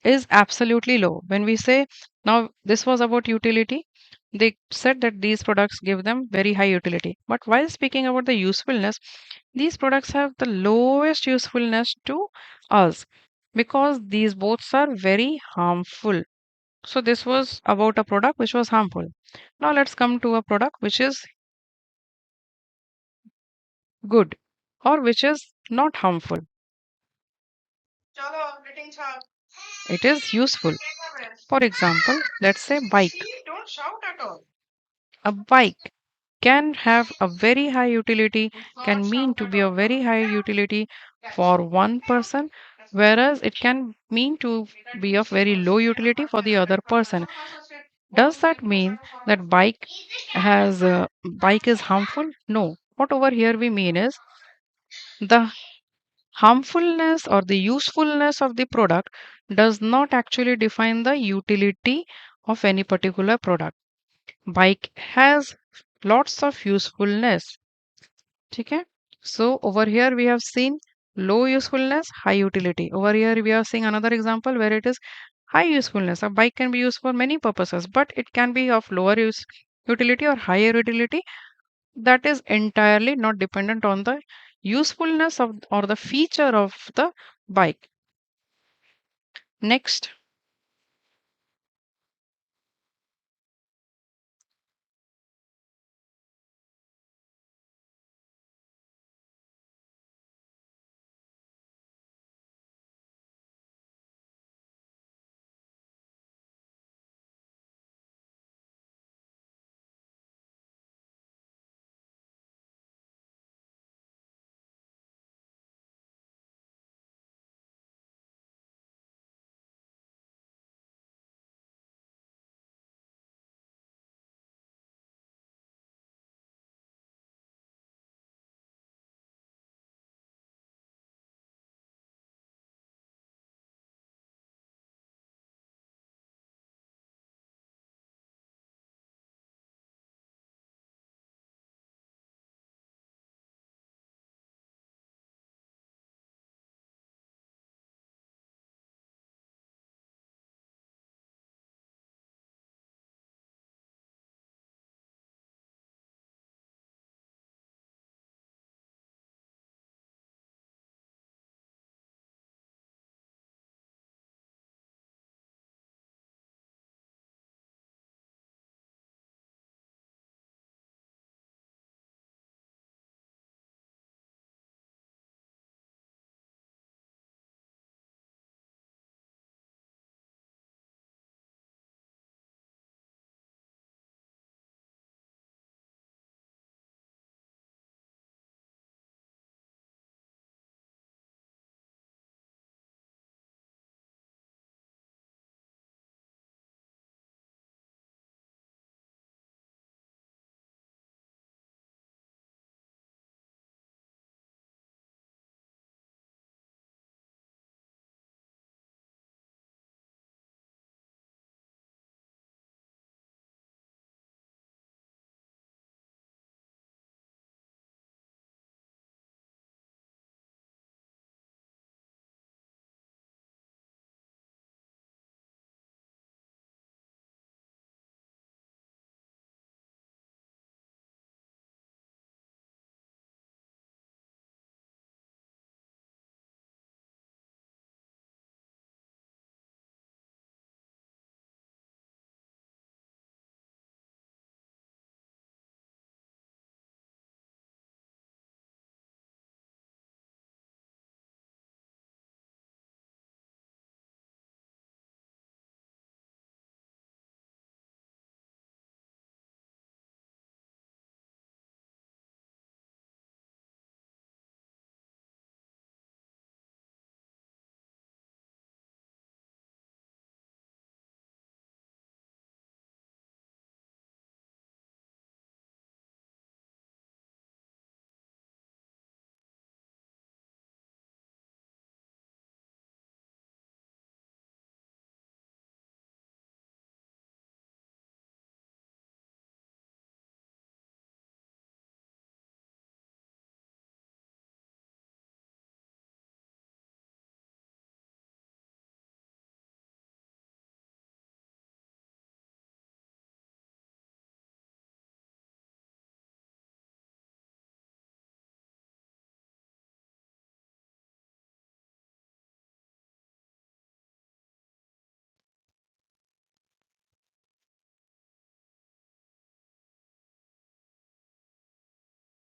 is absolutely low. When we say now this was about utility, they said that these products give them very high utility. But while speaking about the usefulness, these products have the lowest usefulness to us because these both are very harmful. So this was about a product which was harmful. Now let's come to a product which is good or which is not harmful. It is useful. For example, let's say bike. A bike can have a very high utility, can mean to be a very high utility for one person, whereas it can mean to be of very low utility for the other person. Does that mean that bike is harmful? No. What over here we mean is the harmfulness or the usefulness of the product does not actually define the utility of any particular product. Bike has lots of usefulness. Okay? So over here we have seen low usefulness, high utility. Over here we are seeing another example where it is high usefulness. A bike can be used for many purposes, but it can be of lower utility or higher utility. That is entirely not dependent on the usefulness of or the feature of the bike. Next,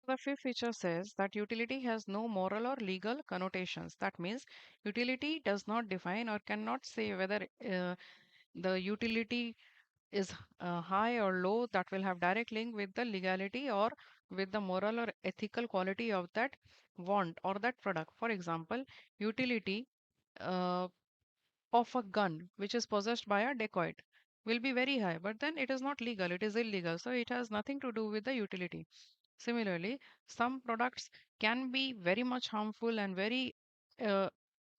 The fifth feature says that utility has no moral or legal connotations. That means utility does not define or cannot say whether the utility is high or low. That will have direct link with the legality or with the moral or ethical quality of that want or that product. For example, utility uh, of a gun which is possessed by a dacoit will be very high, but then it is not legal, it is illegal, so it has nothing to do with the utility. Similarly, some products can be very much harmful and very uh,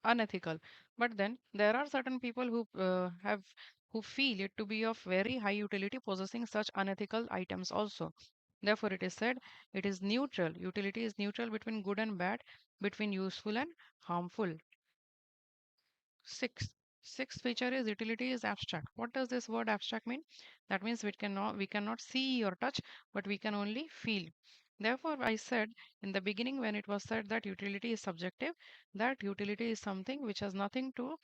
unethical, but then there are certain people who feel it to be of very high utility possessing such unethical items also. Therefore it is said it is neutral. Utility is neutral between good and bad, between useful and harmful. Sixth feature is utility is abstract. What does this word abstract mean? That means we cannot see or touch, but we can only feel. Therefore, I said in the beginning when it was said that utility is subjective, that utility is something which has nothing to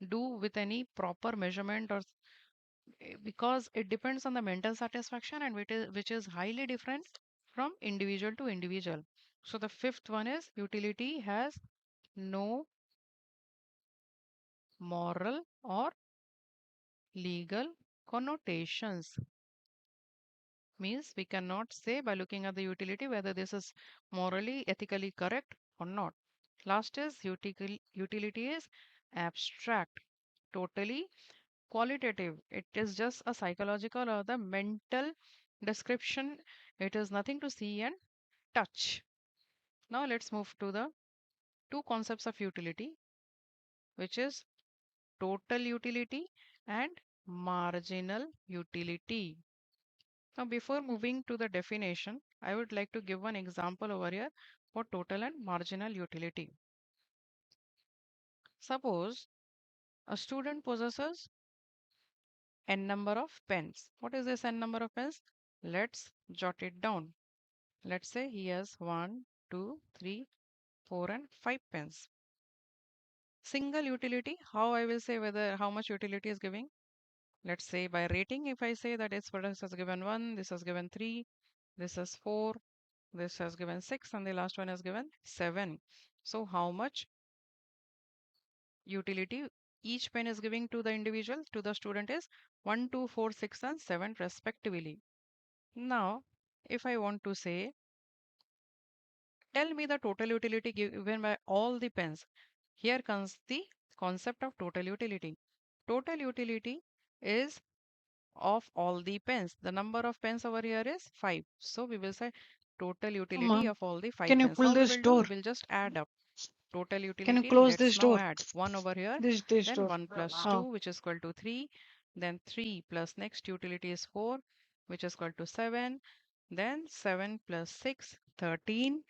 do with any proper measurement or because it depends on the mental satisfaction and which is highly different from individual to individual. So the fifth one is utility has no moral or legal connotations. Means we cannot say by looking at the utility whether this is morally ethically correct or not. Last is utility is abstract, totally qualitative. It is just a psychological or the mental description. It is nothing to see and touch. Now let's move to the two concepts of utility, which is total utility and marginal utility. Now, before moving to the definition, I would like to give one example over here for total and marginal utility. Suppose a student possesses n number of pens. What is this n number of pens? Let's jot it down. Let's say he has 1, 2, 3, 4, and 5 pens. Single utility, how I will say whether how much utility is giving? Let's say by rating, if I say that its product has given 1, this has given 3, this is 4, this has given 6, and the last one has given 7. So how much utility each pen is giving to the individual, to the student is 1, 2, 4, 6, and 7 respectively. Now, if I want to say, tell me the total utility given by all the pens. Here comes the concept of total utility. Total utility is of all the pens. The number of pens over here is 5. So we will say total utility Mom, of all the 5 can you pens. pull How we this will do? door? We will just add up. Total Can you utility, close let's this now door? add 1 over here, This then door. 1 plus Oh, 2, which is equal to 3, then 3 plus next utility is 4, which is equal to 7, then 7 plus 6, 13,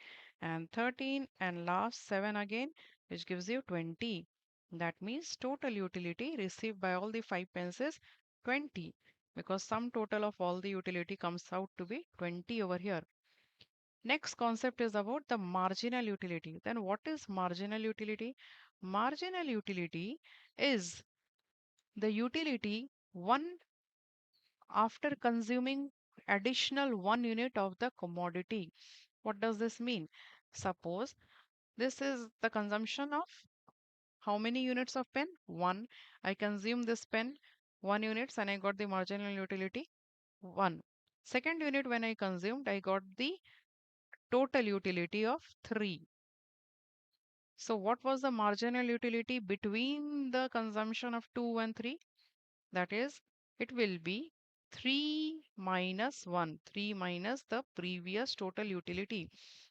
and 13, and last 7 again, which gives you 20. That means total utility received by all the 5 pens is 20, because sum total of all the utility comes out to be 20 over here. Next concept is about the marginal utility. Then what is marginal utility? Marginal utility is the utility one after consuming additional 1 unit of the commodity. What does this mean? Suppose this is the consumption of how many units of pen? 1. I consume this pen 1 units and I got the marginal utility 1. Second unit when I consumed, I got the total utility of 3. So what was the marginal utility between the consumption of 2 and 3? That is, it will be 3 minus 1, 3 minus the previous total utility.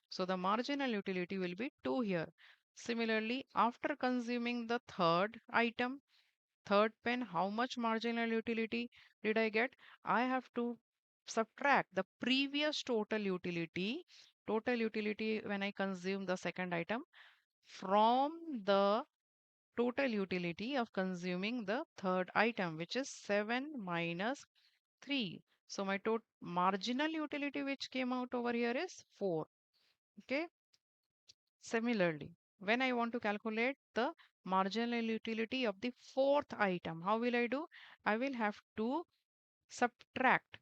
So the marginal utility will be 2 here. Similarly, after consuming the third item, third pen, how much marginal utility did I get? I have to subtract the previous total utility when I consume the second item from the total utility of consuming the third item, which is 7 minus 3. So my total marginal utility which came out over here is 4. Okay. Similarly, when I want to calculate the marginal utility of the fourth item, how will I do? I will have to subtract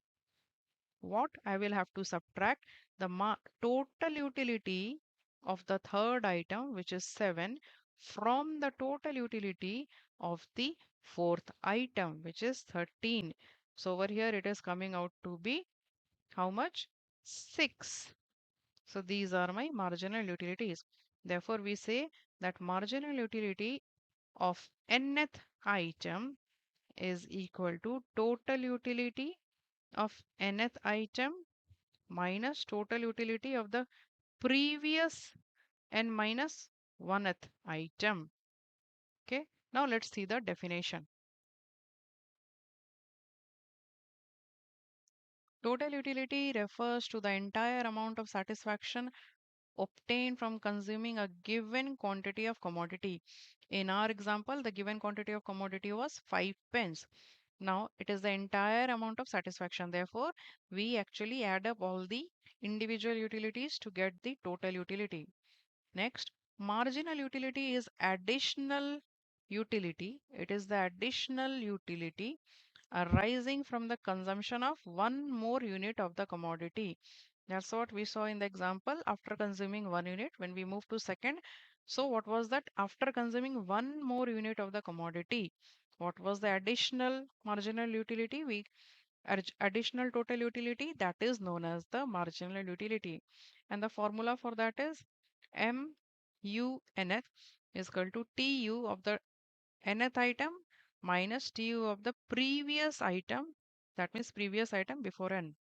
what I will have to subtract the total utility of the third item, which is 7, from the total utility of the fourth item, which is 13. So over here it is coming out to be how much? 6. So these are my marginal utilities. Therefore, we say that marginal utility of nth item is equal to total utility of nth item minus total utility of the previous n minus 1th item. Okay, now let's see the definition. Total utility refers to the entire amount of satisfaction obtained from consuming a given quantity of commodity. In our example, the given quantity of commodity was 5 pence. Now it is the entire amount of satisfaction. Therefore, we actually add up all the individual utilities to get the total utility. Next, marginal utility is additional utility. It is the additional utility arising from the consumption of one more unit of the commodity. That's what we saw in the example after consuming 1 unit. When we move to second, so what was that? After consuming one more unit of the commodity, what was the additional marginal utility? We additional total utility, that is known as the marginal utility. And the formula for that is MUNF is equal to TU of the nth item minus TU of the previous item, that means previous item before n.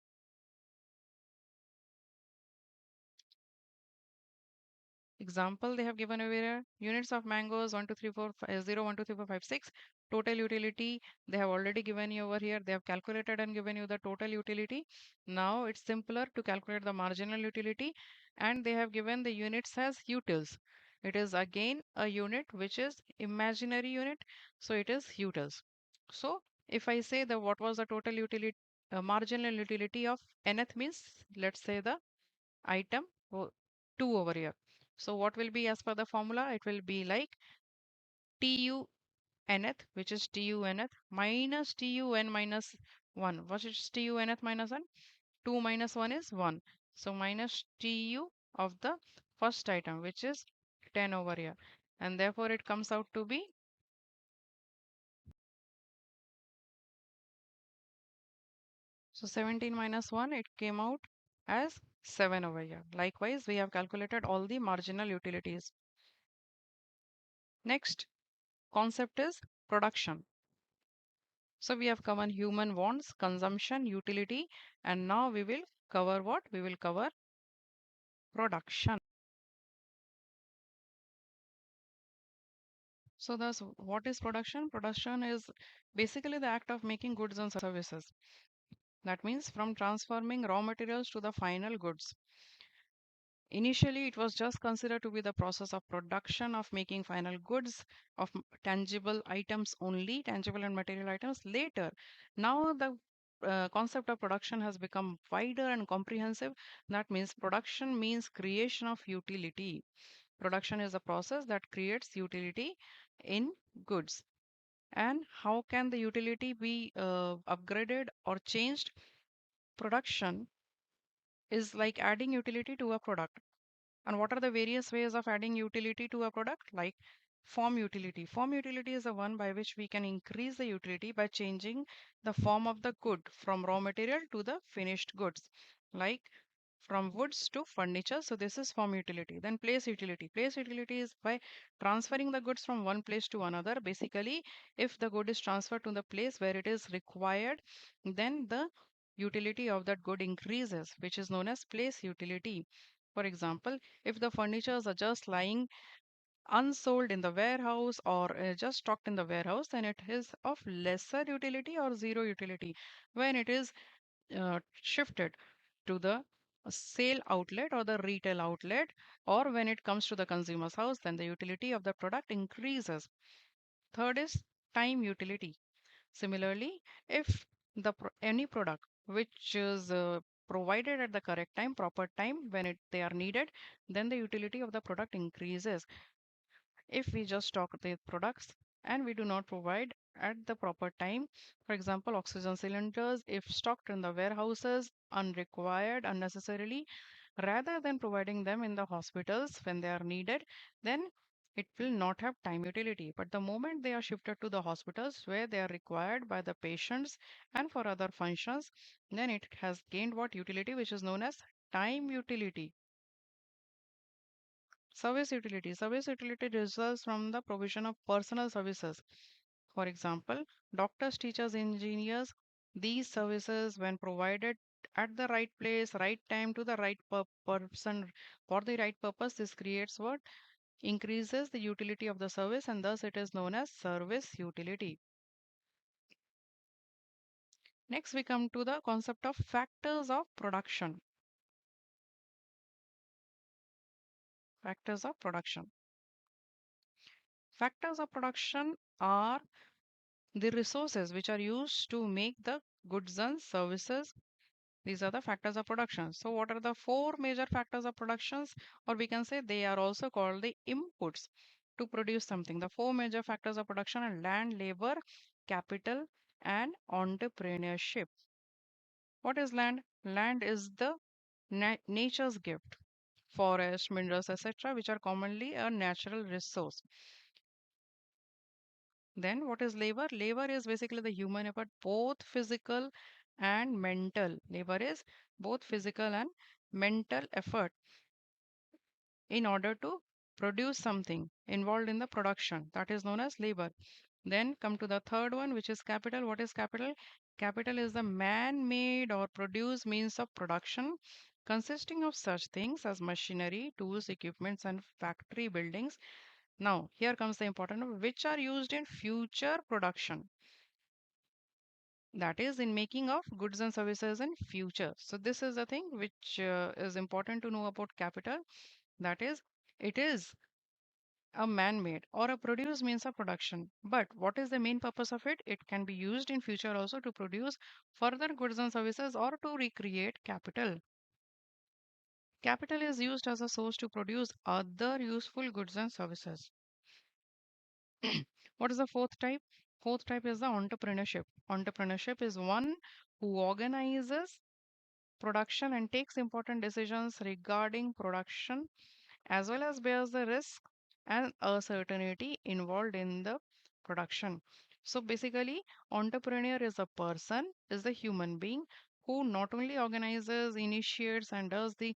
Example they have given over here. Units of mangoes 1, 2, 3, 4, 5, 0, 1, 2, 3, 4, 5, 6. Total utility they have already given you over here. They have calculated and given you the total utility. Now it's simpler to calculate the marginal utility, and they have given the units as utils. It is again a unit which is imaginary unit. So it is utils. So if I say the what was the total utility, marginal utility of nth means, let's say the item 2 over here. So what will be as per the formula? It will be like TU nth, which is TU nth minus TU n minus 1. What is TU nth minus 1? 2 minus 1 is 1. So minus TU of the first item, which is 10 over here. And therefore it comes out to be, so 17 minus 1, it came out as 7 over here. Likewise, we have calculated all the marginal utilities. Next concept is production. So we have covered human wants, consumption, utility, and now we will cover what? We will cover production. So thus, what is production? Production is basically the act of making goods and services. That means from transforming raw materials to the final goods. Initially, it was just considered to be the process of production of making final goods of tangible items only, tangible and material items. Later, now the concept of production has become wider and comprehensive. That means production means creation of utility. Production is a process that creates utility in goods. And how can the utility be upgraded or changed? Production is like adding utility to a product. And what are the various ways of adding utility to a product? Like form utility. Form utility is the one by which we can increase the utility by changing the form of the good from raw material to the finished goods. Like from woods to furniture. So this is form utility. Then place utility. Place utility is by transferring the goods from one place to another. Basically, if the good is transferred to the place where it is required, then the utility of that good increases, which is known as place utility. For example, if the furnitures are just lying unsold in the warehouse or just stocked in the warehouse, then it is of lesser utility or zero utility. When it is shifted to the sale outlet or the retail outlet, or when it comes to the consumer's house, then the utility of the product increases. Third is time utility. Similarly, if any product which is provided at the correct time, proper time when they are needed, then the utility of the product increases. If we just stock the products and we do not provide at the proper time. For example, oxygen cylinders, if stocked in the warehouses unrequired, unnecessarily, rather than providing them in the hospitals when they are needed, then it will not have time utility. But the moment they are shifted to the hospitals where they are required by the patients and for other functions, then it has gained what utility, which is known as time utility. Service utility. Service utility results from the provision of personal services. For example, doctors, teachers, engineers, these services, when provided at the right place, right time to the right person for the right purpose, this creates what? Increases the utility of the service, and thus it is known as service utility. Next, we come to the concept of factors of production. Factors of production. Factors of production are the resources which are used to make the goods and services. These are the factors of production. So, what are the four major factors of productions? Or we can say they are also called the inputs to produce something. The four major factors of production are land, labor, capital, and entrepreneurship. What is land? Land is the nature's gift. Forests, minerals, etc., which are commonly a natural resource. Then, what is labor? Labor is basically the human effort, both physical and mental. Labor is both physical and mental effort in order to produce something involved in the production. That is known as labor. Then come to the third one, which is capital. What is capital? Capital is the man made or produced means of production consisting of such things as machinery, tools, equipments, and factory buildings. Now, here comes the important one, which are used in future production, that is in making of goods and services in future. So this is the thing which is important to know about capital, that is it is a man-made or a produced means of production, but what is the main purpose of it? It can be used in future also to produce further goods and services or to recreate capital. Capital is used as a source to produce other useful goods and services. What is the fourth type? Fourth type is the entrepreneurship. Entrepreneurship is one who organizes production and takes important decisions regarding production as well as bears the risk and uncertainty involved in the production. So basically, entrepreneur is a person, is the human being who not only organizes, initiates, and does the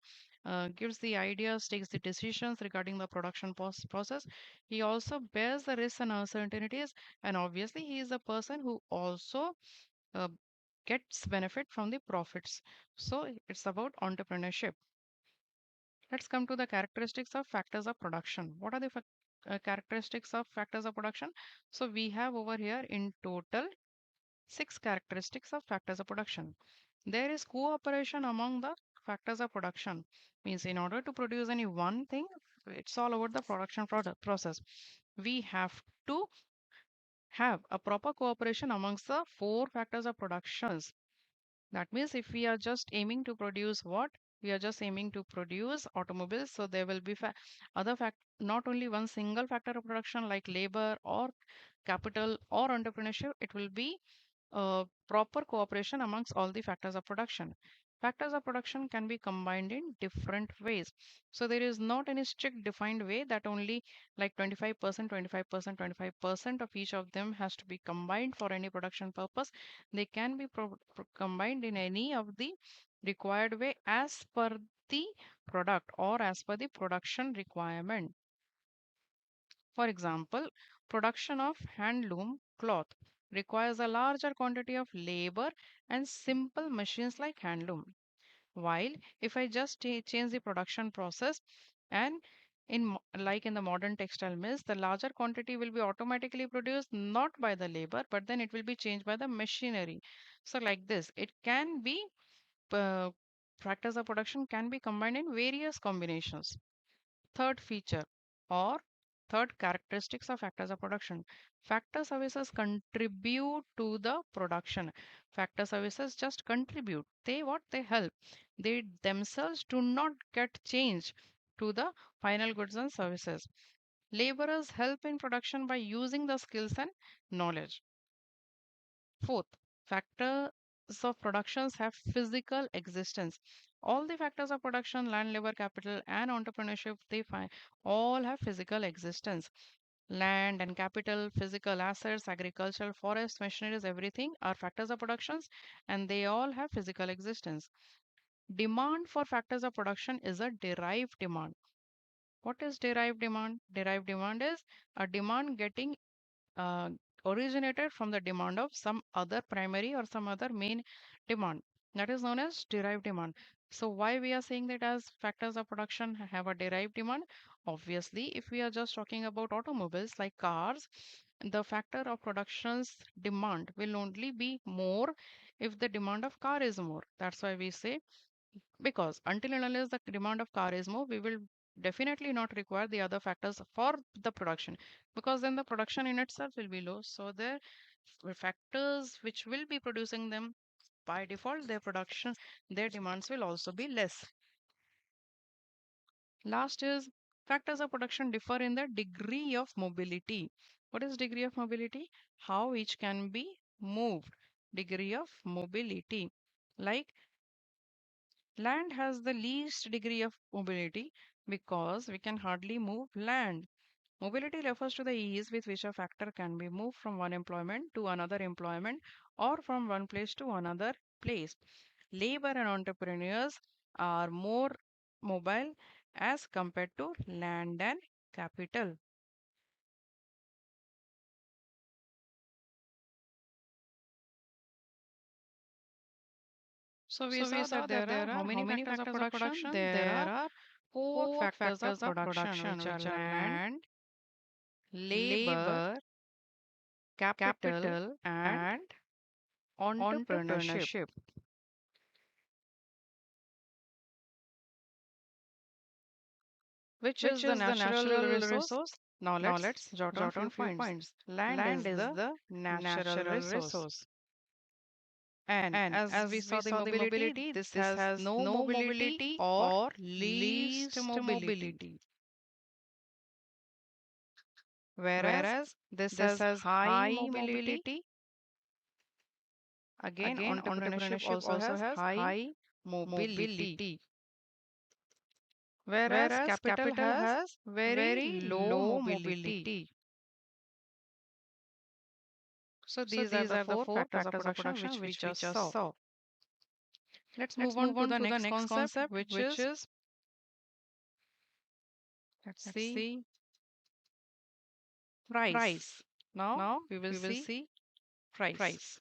gives the ideas, takes the decisions regarding the production process. He also bears the risks and uncertainties, and obviously, he is a person who also uh, gets benefit from the profits. So it's about entrepreneurship. Let's come to the characteristics of factors of production. What are the characteristics of factors of production? So we have over here in total six characteristics of factors of production. There is cooperation among the factors of production. Means in order to produce any one thing, it's all about the production product process. We have to have a proper cooperation amongst the four factors of productions. That means if we are just aiming to produce what? We are just aiming to produce automobiles. So there will be other fact, not only one single factor of production like labor or capital or entrepreneurship. It will be proper cooperation amongst all the factors of production. Factors of production can be combined in different ways. So there is not any strict defined way that only like 25%, 25%, 25% of each of them has to be combined for any production purpose. They can be combined in any of the required way as per the product or as per the production requirement. For example, production of handloom cloth requires a larger quantity of labor and simple machines like handloom. While if I just change the production process and like in the modern textile mills, the larger quantity will be automatically produced not by the labor, but then it will be changed by the machinery. So like this, it can be uh, factors of production can be combined in various combinations. Third feature or third characteristics of factors of production. Factor services contribute to the production. Factor services just contribute. They what? They help. They themselves do not get changed to the final goods and services. Laborers help in production by using the skills and knowledge. Fourth, factors of productions have physical existence. All the factors of production, land, labor, capital, and entrepreneurship, all have physical existence. Land and capital, physical assets, agricultural, forests, machineries, everything are factors of productions, and they all have physical existence. Demand for factors of production is a derived demand. What is derived demand? Derived demand is a demand getting uh, originated from the demand of some other primary or some other main demand. That is known as derived demand. So why we are saying that as factors of production have a derived demand? Obviously, if we are just talking about automobiles like cars, the factor of production's demand will only be more if the demand of car is more. That's why we say, because until and unless the demand of car is more, we will definitely not require the other factors for the production, because then the production in itself will be low. So the factors which will be producing them, by default their production, their demands will also be less. Last is, factors of production differ in the degree of mobility. What is degree of mobility? How each can be moved. Degree of mobility. Like land has the least degree of mobility because we can hardly move land. Mobility refers to the ease with which a factor can be moved from one employment to another employment or from one place to another place. Labor and entrepreneurs are more mobile as compared to land and capital. So we So we saw saw that that there are there how are how many many factors of factors of production? production? There There are are four four factors of factors of production, production, which are which are land, land, labor, labor, capital, capital, and and entrepreneurship, entrepreneurship, which which is the is the natural natural resource. resource. Now Now let's let's jot on jot few on few points. points. Land is Land is the the natural natural resource. resource. And And as we as we saw the saw the mobility, mobility, this this has has no no mobility mobility or or least least mobility. mobility. Whereas Whereas this this has has high high mobility. mobility. Again, Again, entrepreneurship entrepreneurship also also has has high high mobility. mobility. Whereas Whereas capital capital has has very very low low mobility. mobility. So So these are these the are the four four factors of factors of production production which we which we just just saw. saw. Let's move Let's on move to on the to the next next concept, concept, which which is, is, let's let's see, see, price. price. Now Now we will we will see see price. price.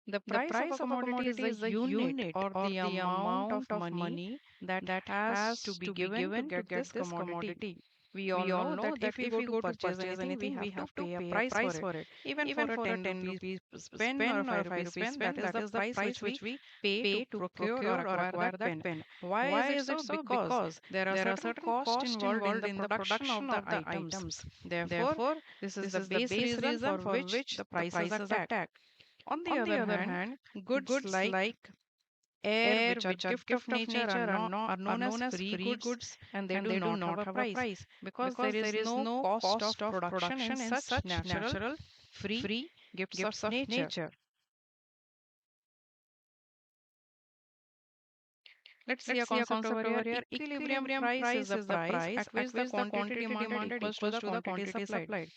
The The price of a price of a commodity is commodity the is the unit unit or or the the amount of amount of money money that that has to has be to be given to given to get this get this commodity. commodity. We all We all know that know if that we if go we to go to purchase purchase anything, we anything, we have to have to pay a pay a price for price it. for it. Even for Even a for a 10 10 rupee rupee pen pen or a or a 5 5 rupees rupees pen, that pen, is that the is the price which price we which we pay to pay to procure or procure or acquire that acquire that pen. pen. Why is Why it is it so? so? Because Because there are there are certain certain costs costs involved in involved the in the production production of the of the items. items. Therefore, Therefore, this is this the is the base base reason for reason for which which the the prices are prices are tagged. tagged. On the On the other other hand, hand, goods goods like like air, air, which are which are gift of gift of nature, nature, are are known as known as free free goods, goods, and they and do they do not have not a have a price price because there because is there is no no cost of cost of production in production in such such natural natural free free gifts gifts of of nature. nature. Let's see a Let's see a concept over concept here. over here. Equilibrium Equilibrium price is price the is the price price at which at the which the quantity quantity demanded demanded equals to equals the to the quantity quantity supplied. supplied.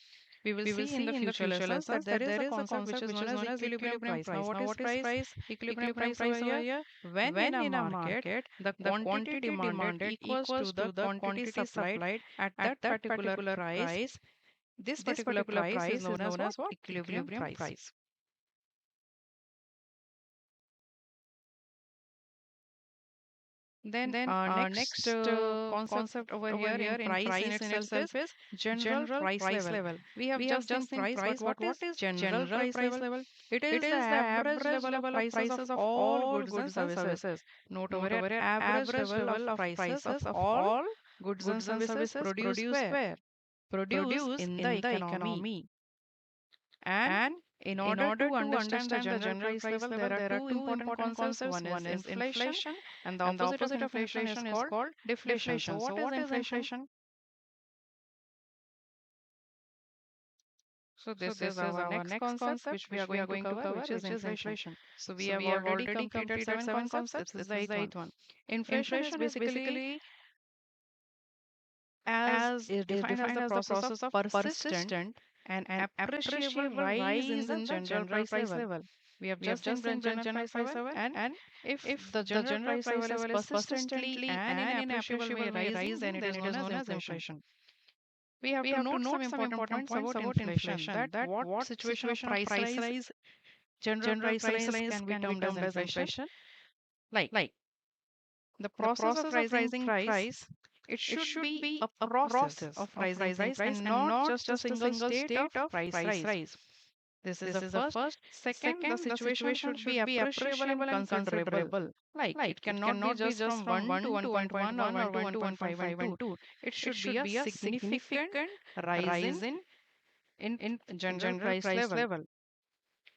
We will We will see in see the in the future future lessons that lessons there that is there a is a concept which concept is which known is as known as equilibrium equilibrium price. Now, price. what Now, is what is price? price? Equilibrium Equilibrium price over price over here. here. When in When a in a market, market, the the quantity quantity demanded demanded equals to equals the to the quantity quantity supplied supplied at at that that particular particular price. price. This This particular particular price is price known is as known what? as what? Equilibrium Equilibrium price. price. Then Then next next concept concept over over here here in in price in price in itself is itself is general general price price level. level. We have We have just seen just seen price, but price, what but what is is general general price price level? level? It It is the is the average average level of level of prices of prices of all all goods and goods and services. services. Note over Note here, over here, average average level of level of prices prices of of all all goods and goods and services services produced produced where? where? Produced Produced in the in the economy. economy. And And In order to understand the general price level, there are two important concepts. One is inflation, and the opposite of inflation is called deflation. So, what is inflation? So, this is our next concept which we are going to cover, which is inflation. So, we have already completed seven concepts. This is the eighth one. Inflation is basically as is defined as the process of persistent and appreciable rise in the general price level. We have just seen the general price level, and if the general price level is persistently and in an appreciable way rising, then it is known as inflation. We have to note some important points about inflation. That what situation of price rise, general price rise can be termed as inflation. Like the process of rising price, it should be a process of rising price and not just a single state of price rise. This is the first. Second, the situation should be appreciable and considerable. Like it cannot be just from 1 to 1.1 or 1 to 1.5 and 2. It should be a significant rise in general price level.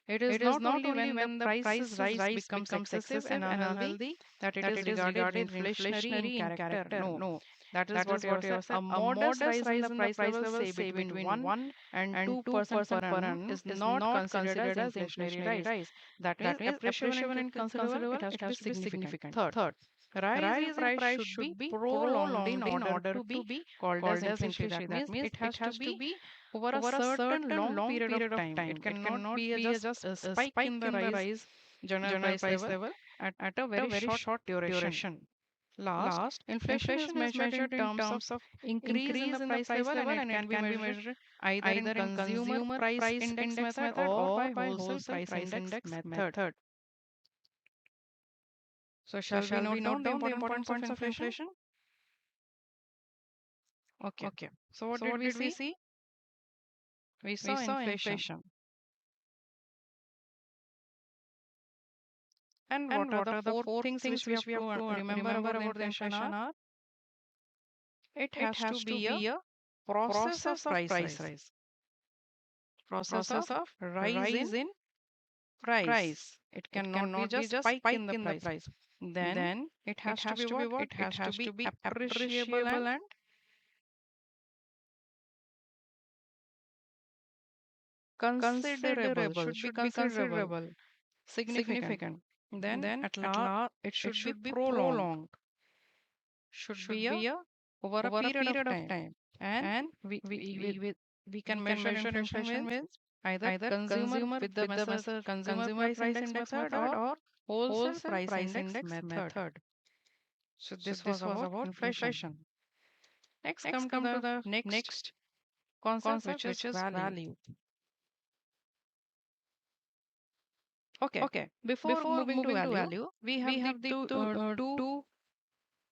It is not only when the prices rise becomes excessive and unhealthy that it is regarded inflationary in character. No, that is what you have said. A modest rise in the price level, say between 1 and 2% per annum, is not considered as inflationary rise. That means appreciable and considerable, it has to be significant. Third, rise in price should be prolonged in order to be called as inflation. That means it has to be over a certain long period of time. It cannot be just a spike in the rise general price level at a very short duration. Last, inflation is measured in terms of increase in the price level, and it can be measured either in consumer price index method or by wholesale price index method. So shall we note down the important points of inflation? Okay. So what did we see? We saw inflation. And what are the four things which we have to remember about the inflation are? It has to be a process of price rise. Process of rise in price. It cannot be just spike in the price. Then it has to be what? It has to be appreciable and considerable. Should be considerable. Significant. Then at last it should be prolonged. Should be a over a period of time. And we can measure inflation with either consumer with the method consumer price index method or wholesale price index method. So this was about inflation. Next come to the next concept which is value. Okay. Before moving to value, we have the two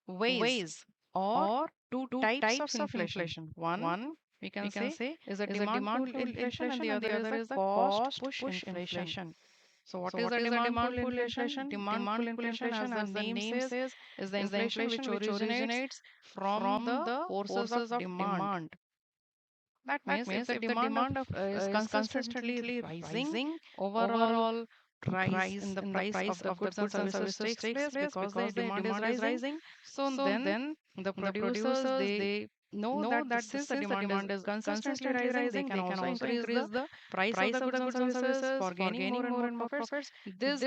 ways or two types of inflation. One we can say is a demand pull inflation, and the other is a cost push inflation. So what is a demand pull inflation? Demand pull inflation, as the name says, is the inflation which originates from the forces of demand. That means if the demand of is consistently rising, overall rise in the price of the goods and services takes place because the demand is rising. So then the producers they know that since the demand is consistently rising, they can also increase the price of the goods and services for gaining more and more profits. This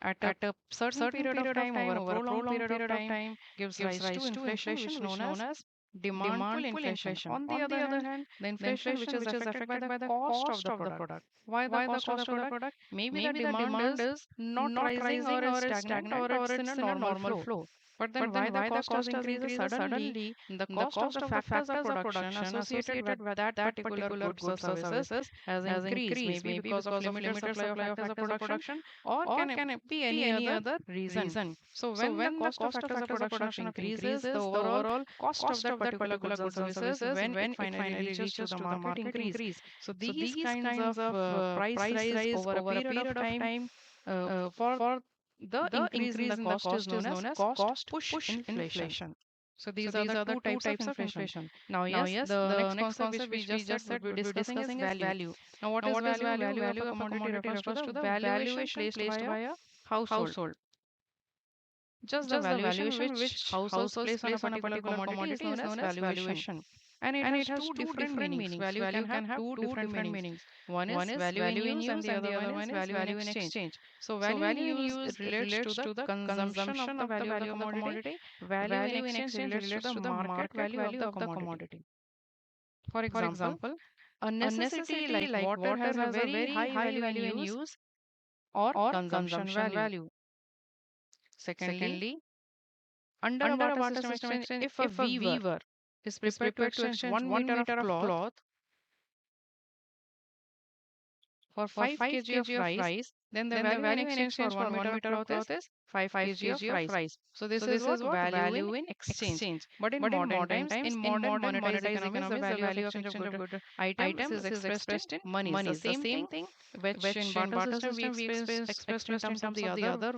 at a certain period of time, over a prolonged period of time, gives rise to inflation, which is known as demand pull inflation. On the other hand, the inflation which is affected by the cost of the product. Why the cost of the product? Maybe the demand is not rising or is stagnant or it's in a normal flow. But then why the cost has increased suddenly? The cost of the factors of production associated with that particular goods or services has increased. Maybe because of limited supply of factors of production, or can it be any other reason? So when the cost of factors of production increases, the overall cost of that particular goods and services, when it finally reaches to the market, increase. So these kinds of price rise over a period of time for the increase in the cost is known as cost push inflation. So these are the two types of inflation. Now, yes, the next concept which we just said would be discussing is value. Now, what is value? Value of a commodity refers to the valuation placed by a household. Just the valuation which households place on a particular commodity is known as valuation. And it has two different meanings. Value can have two different meanings. One is value in use and the other one is value in exchange. So value in use relates to the consumption of the value of the commodity. Value in exchange relates to the market value of the commodity. For example, a necessity like water has a very high value in use or consumption value. Secondly, under a barter system exchange, if a weaver is prepared to exchange 1 meter of cloth for 5 kg of rice, then the value in exchange for 1 meter of cloth is 5 kg of rice. So this is what value in exchange. But in modern times, in modern monetized economies, the value of exchange of good items is expressed in money. The same thing which in barter system we expressed in terms of the other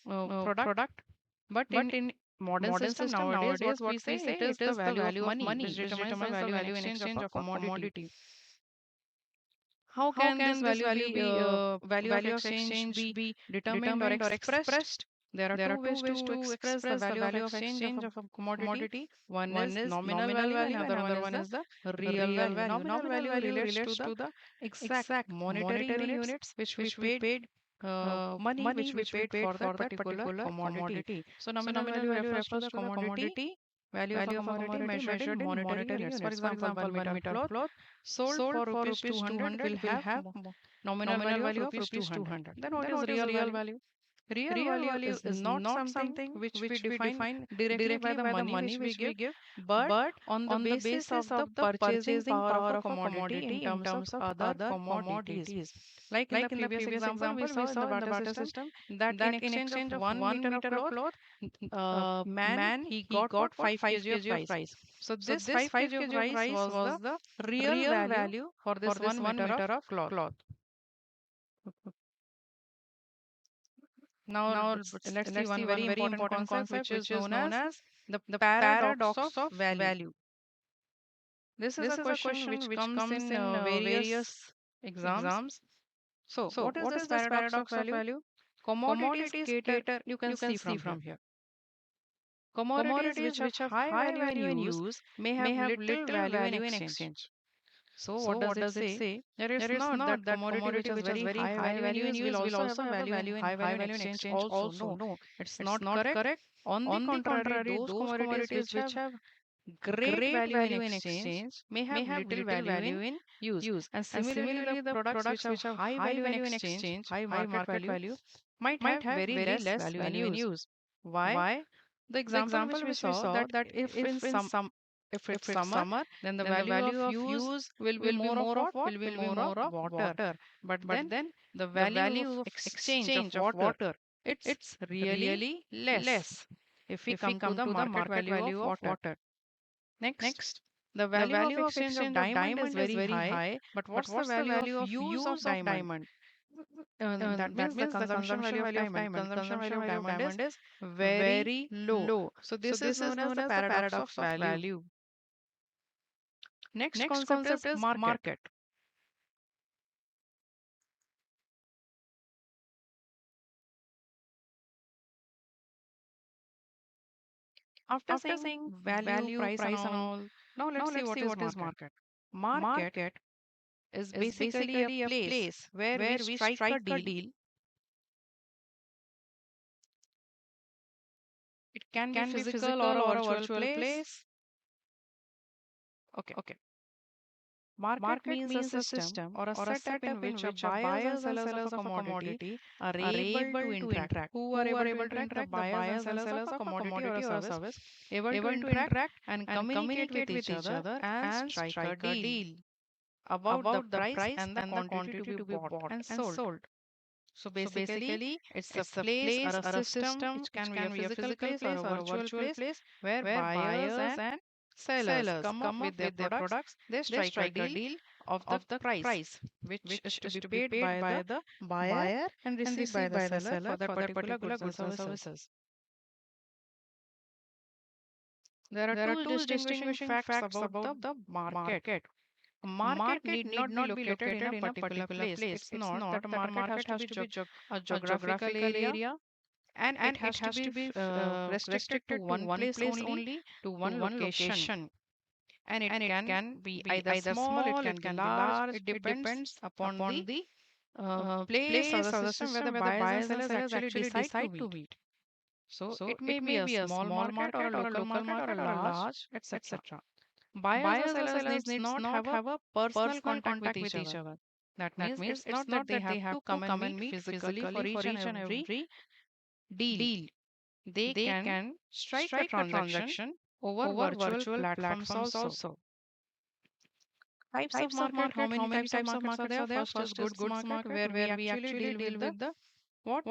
product. But in modern system nowadays, what we say it is the value of money which determines the value in exchange of a commodity. How can this value of exchange be determined or expressed? There are two ways to express the value of exchange of a commodity. One is nominal value, and other one is the real value. Nominal value relates to the exact monetary units which we paid money which we paid for that particular commodity. So nominal value refers to the commodity value of a commodity measured in monetary units. For example, 1 meter of cloth sold for rupees 200 will have nominal value of rupees 200. Then what is real value? Real value is not something which we define directly by the money which we give, but on the basis of the purchasing power of a commodity in terms of other commodities. Like in the previous example, we saw in the barter system that in exchange of 1 meter of cloth, man he got what 5 kg of rice. So this 5 kg of rice was the real value for this 1 meter of cloth. Now let's see one very important concept which is known as the paradox of value. This is a question which comes in various exams. So what is this paradox of value? Commodities cater, you can see from here. Commodities which have high value in use may have little value in exchange. So what does it say? There is not that commodity which has very high value in use will also have a value in high value in exchange also. No, it's not correct. On the contrary, those commodities which have great value in exchange may have little value in use. And similarly, the products which have high value in exchange, high market value, might have very less value in use. Why? The example which we saw that if it's summer, then the value of use will be more of what? Will be more of water. But then the value of exchange of water, it's really less if we come to the market value of water. Next, the value of exchange of diamond is very high, but what's the value of use of diamond? That means the consumption value of diamond. Consumption value of diamond is very low. So this is known as the paradox of value. Next concept is market. After saying value, price and all, now let's see what is market. Market is basically a place where we strike a deal. It can be physical or a virtual place. Okay. Market means a system or a setup in which a buyers and sellers of a commodity are able to interact. Who are able to interact? The buyers and sellers of a commodity or a service able to interact and communicate with each other and strike a deal about the price and the quantity to be bought and sold. So basically, it's a place or a system which can be a physical place or a virtual place where buyers and sellers come up with their products. They strike a deal of the price, which is to be paid by the buyer and received by the seller for that particular goods and services. There are two distinguishing facts about the market. A market need not be located in a particular place. It's not that a market has to be a geographical area, and it has to be restricted to one place only, to one location. And it can be either small, it can be large. It depends upon the place or the system where the buyers and sellers actually decide to meet. So it may be a small market or a local market or a large, etc. Buyers or sellers needs not have a personal contact with each other. That means it's not that they have to come and meet physically for each and every deal. They can strike a transaction over virtual platforms also. Types of market, how many types of markets are there? First is goods market, where we actually deal with the what?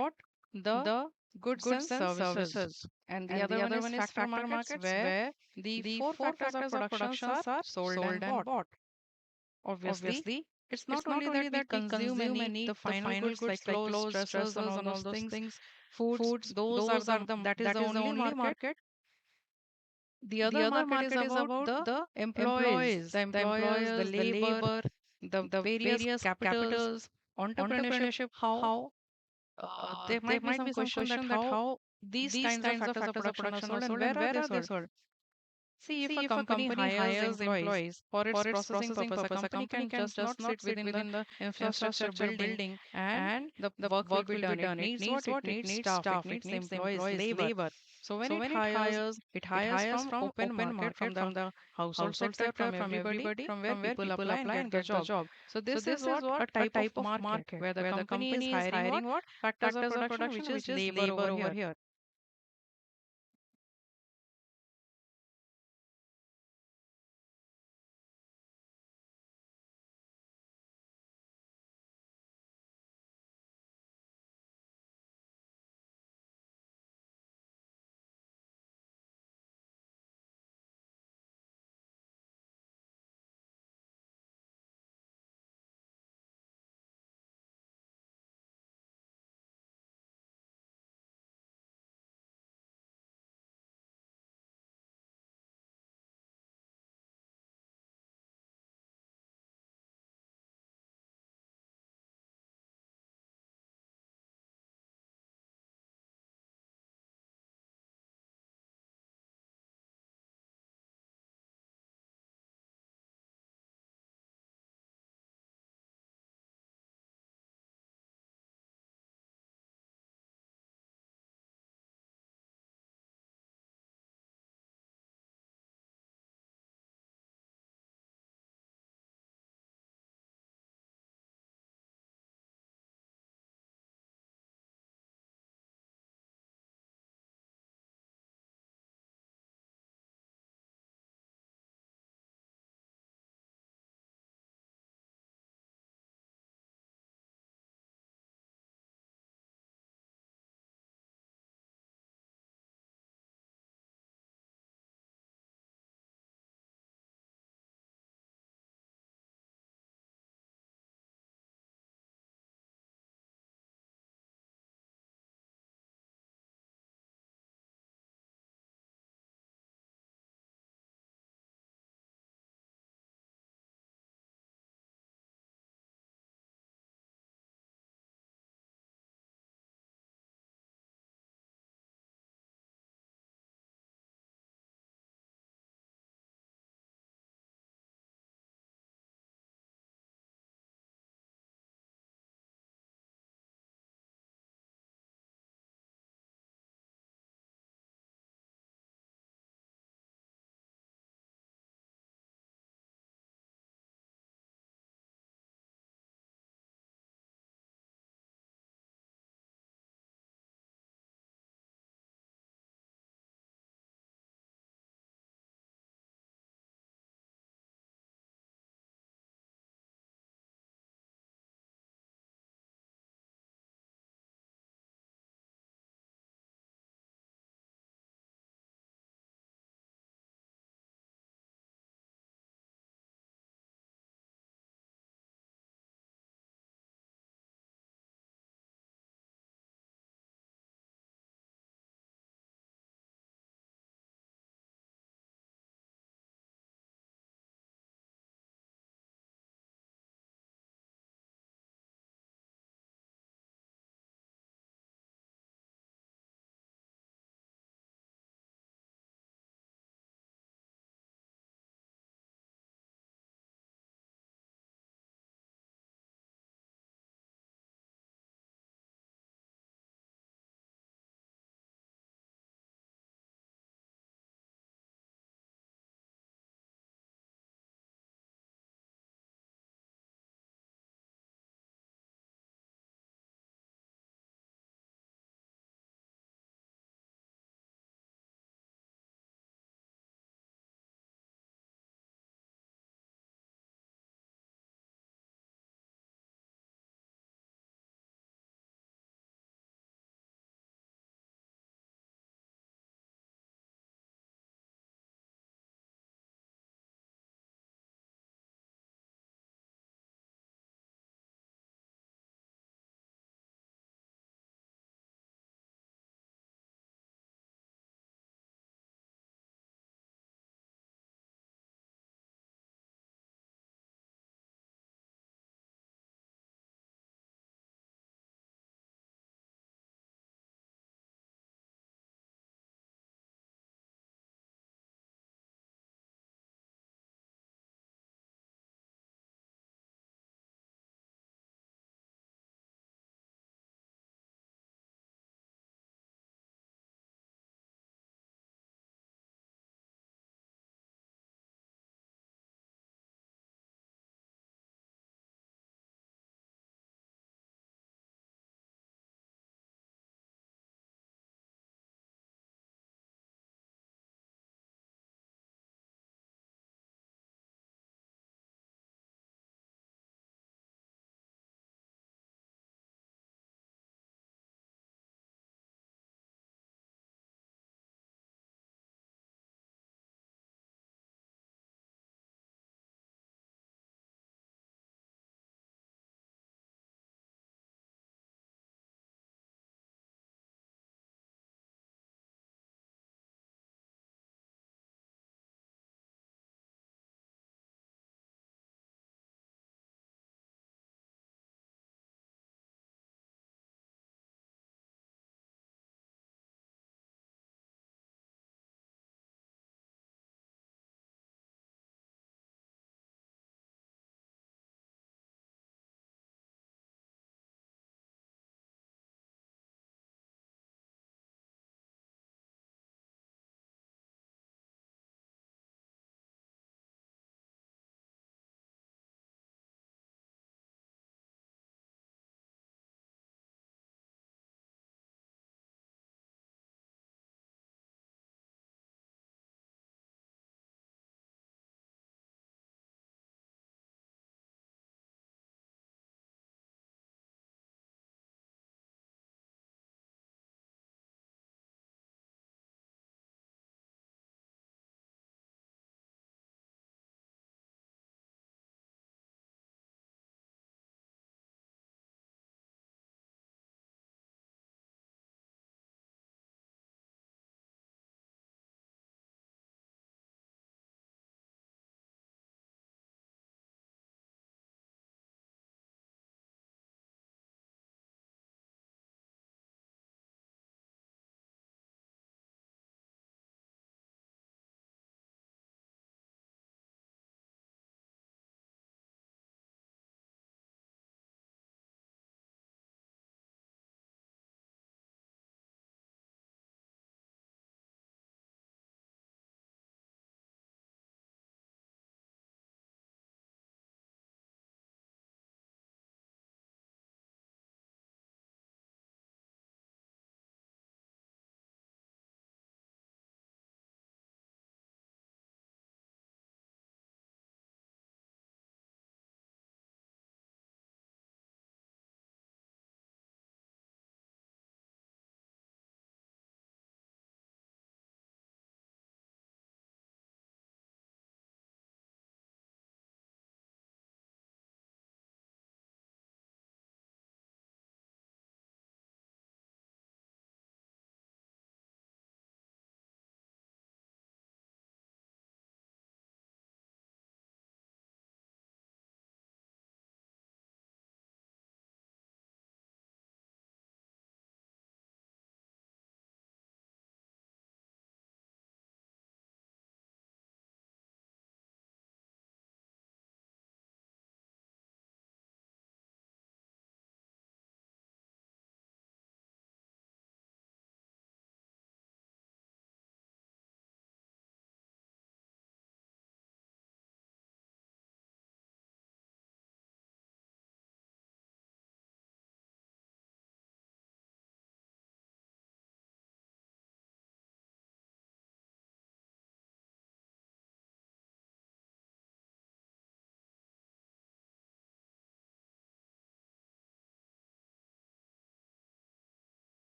The goods and services. And the other one is factor markets, where the four factors of productions are sold and bought. Obviously, it's not only that we consume and eat the final goods like clothes, dresses, and all those things, foods, those are that is the only market. The other market is about the employees, the labor, the various capitals, entrepreneurship. How there might be some question that how these kinds of factors of production are sold and where are they sold? See, if a company hires employees for its processing purpose, a company can just not sit within the infrastructure building and the work will be done. It needs what? It needs staff. It needs employees, labor. So when it hires from open market, from the household sector, from everybody, from where people apply and get the job. So this is what a type of market where the company is hiring what? Factors of production, which is labor over here.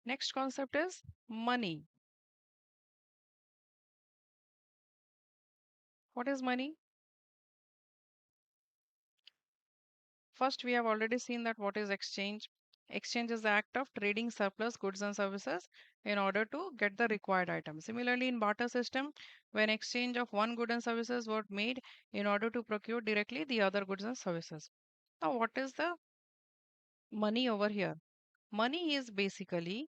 Next concept is money. What is money? First, we have already seen that what is exchange. Exchange is the act of trading surplus goods and services in order to get the required item. Similarly, in barter system, when exchange of one good and services were made in order to procure directly the other goods and services. Now, what is the money over here? Money is basically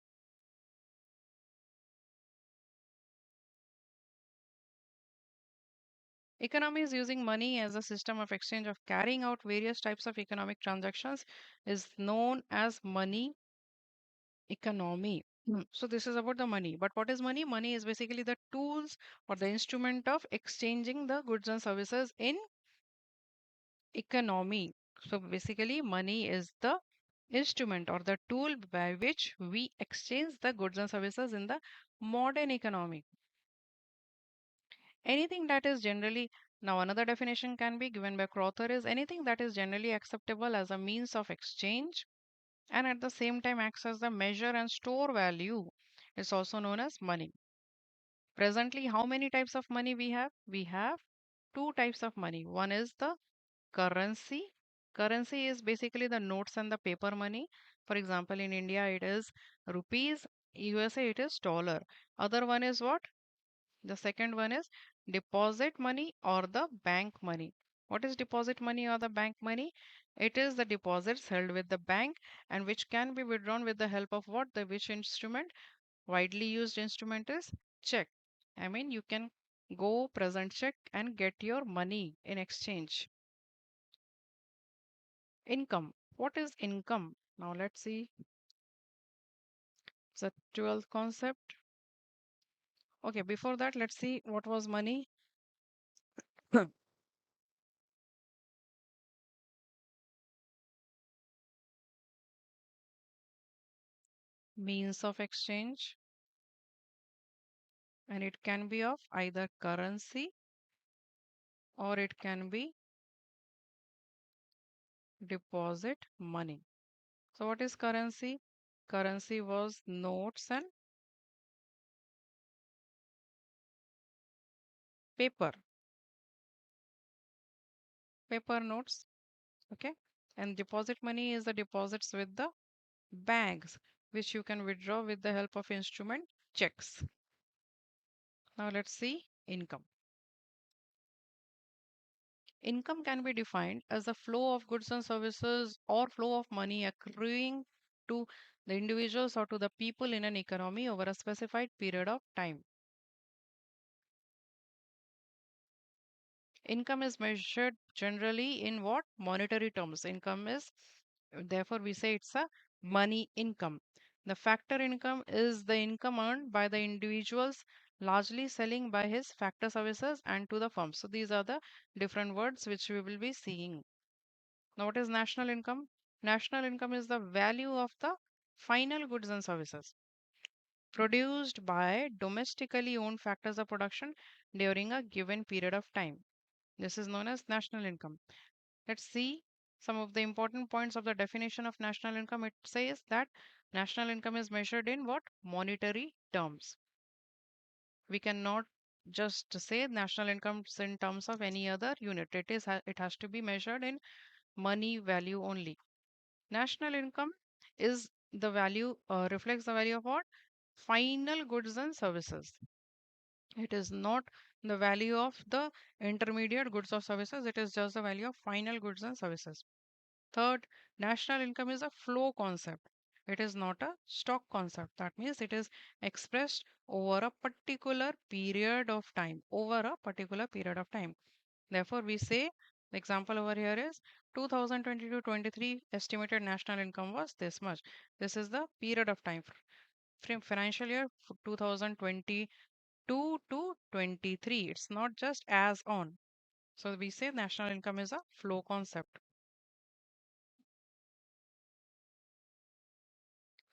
economy is using money as a system of exchange of carrying out various types of economic transactions is known as money economy. So this is about the money. But what is money? Money is basically the tools or the instrument of exchanging the goods and services in economy. So basically money is the instrument or the tool by which we exchange the goods and services in the modern economy. Anything that is generally now another definition can be given by Crowther is anything that is generally acceptable as a means of exchange and at the same time acts as the measure and store value is also known as money. Presently, how many types of money we have? We have two types of money. One is the currency. Currency is basically the notes and the paper money. For example, in India it is rupees, USA it is dollar. Other one is what? The second one is deposit money or the bank money. What is deposit money or the bank money? It is the deposits held with the bank and which can be withdrawn with the help of what? The which instrument? Widely used instrument is check. I mean, you can go present check and get your money in exchange. Income. What is income? Now let's see the 12th concept. Okay, before that, let's see what was money. Means of exchange, and it can be of either currency or it can be deposit money. So, what is currency? Currency was notes and paper, paper notes. Okay, and deposit money is the deposits with the banks, which you can withdraw with the help of instrument checks. Now, let's see income. Income can be defined as the flow of goods and services or flow of money accruing to the individuals or to the people in an economy over a specified period of time. Income is measured generally in what? Monetary terms. Income is, therefore, we say it's a money income. The factor income is the income earned by the individuals largely selling by his factor services and to the firms. So these are the different words which we will be seeing. Now, what is national income? National income is the value of the final goods and services produced by domestically owned factors of production during a given period of time. This is known as national income. Let's see some of the important points of the definition of national income. It says that national income is measured in what? Monetary terms. We cannot just say national income in terms of any other unit. It has to be measured in money value only. National income is the value, reflects the value of what? Final goods and services. It is not the value of the intermediate goods or services, it is just the value of final goods and services. Third, national income is a flow concept. It is not a stock concept. That means it is expressed over a particular period of time. Over a particular period of time. Therefore, we say the example over here is 2022-23 estimated national income was this much. This is the period of time from financial year 2022 to 23. It's not just as on. So we say national income is a flow concept.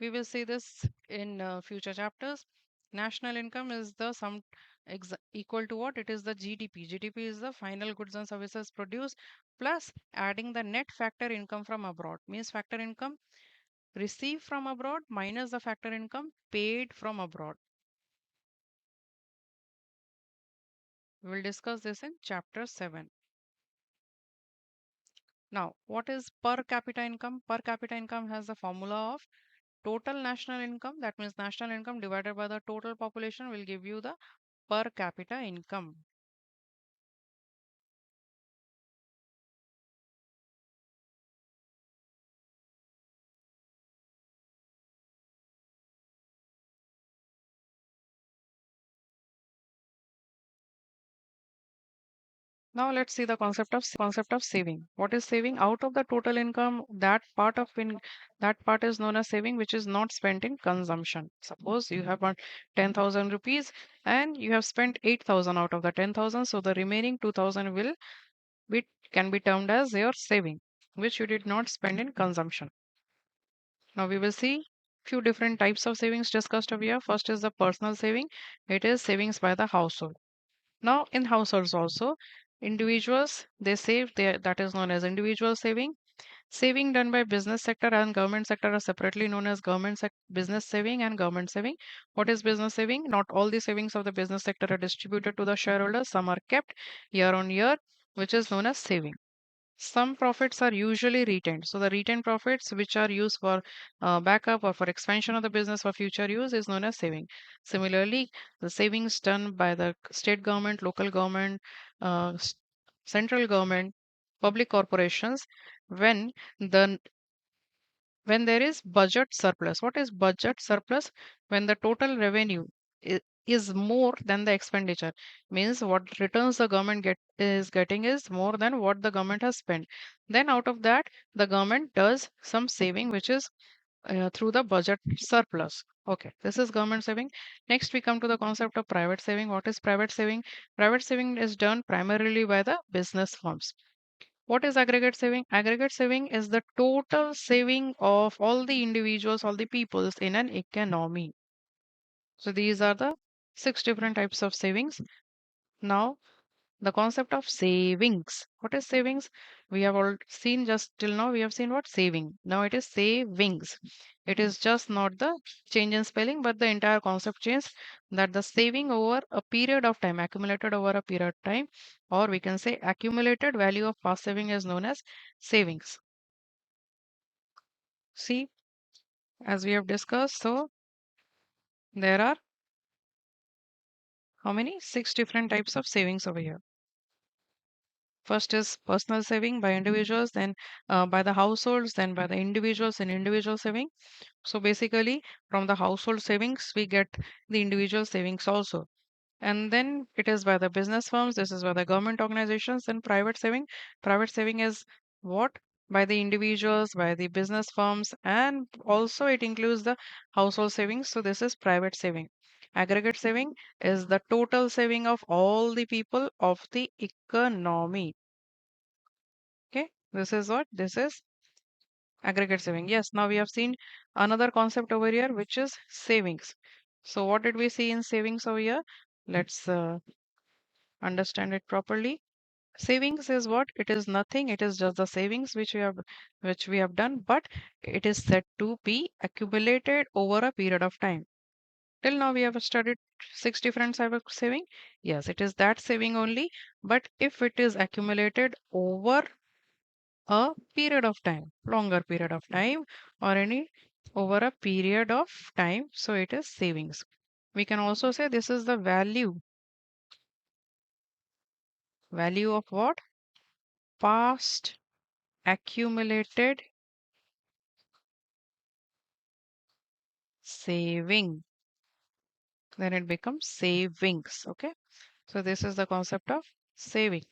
We will see this in future chapters. National income is the sum equal to what? It is the GDP. GDP is the final goods and services produced plus adding the net factor income from abroad. Means factor income Received from abroad minus the factor income paid from abroad. We will discuss this in chapter 7. Now, what is per capita income? Per capita income has the formula of total national income. That means national income divided by the total population will give you the per capita income. Now let's see the concept of saving. What is saving? Out of the total income, that part is known as saving, which is not spent in consumption. Suppose you have earned 10,000 rupees and you have spent 8,000 out of the 10,000, so the remaining 2,000 will be can be termed as your saving, which you did not spend in consumption. Now we will see few different types of savings discussed over here. First is the personal saving. It is savings by the household. Now, in households also, individuals they save that is known as individual saving. Saving done by business sector and government sector are separately known as business saving and government saving. What is business saving? Not all the savings of the business sector are distributed to the shareholders. Some are kept year on year, which is known as saving. Some profits are usually retained. So the retained profits, which are used for backup or for expansion of the business for future use, is known as saving. Similarly, the savings done by the state government, local government, central government, public corporations, when the when there is budget surplus. What is budget surplus? When the total revenue is more than the expenditure, means what returns the government is getting is more than what the government has spent. Then out of that, the government does some saving, which is through the budget surplus. Okay, this is government saving. Next, we come to the concept of private saving. What is private saving? Private saving is done primarily by the business firms. What is aggregate saving? Aggregate saving is the total saving of all the individuals, all the peoples in an economy. So these are the six different types of savings. Now, the concept of savings. What is savings? We have all seen just till now, we have seen what saving. Now it is savings. It is just not the change in spelling, but the entire concept change, that the saving over a period of time, accumulated over a period of time, or we can say accumulated value of past saving is known as savings. See, as we have discussed, so there are how many? Six different types of savings over here. First is personal saving by individuals, then by the households, then by the individuals in individual saving. So basically, from the household savings, we get the individual savings also. And then it is by the business firms, this is by the government organizations, and private saving. Private saving is what? By the individuals, by the business firms, and also it includes the household savings. So this is private saving. Aggregate saving is the total saving of all the people of the economy. Okay, this is what? This is aggregate saving. Yes, now we have seen another concept over here, which is savings. So what did we see in savings over here? Let's understand it properly. Savings is what? It is nothing. It is just the savings which we have done, but it is said to be accumulated over a period of time. Till now we have studied six different types of saving. Yes, it is that saving only, but if it is accumulated over a period of time, longer period of time, or any over a period of time, so it is savings. We can also say this is the value of what? Past accumulated saving. Then it becomes savings. Okay. So this is the concept of saving.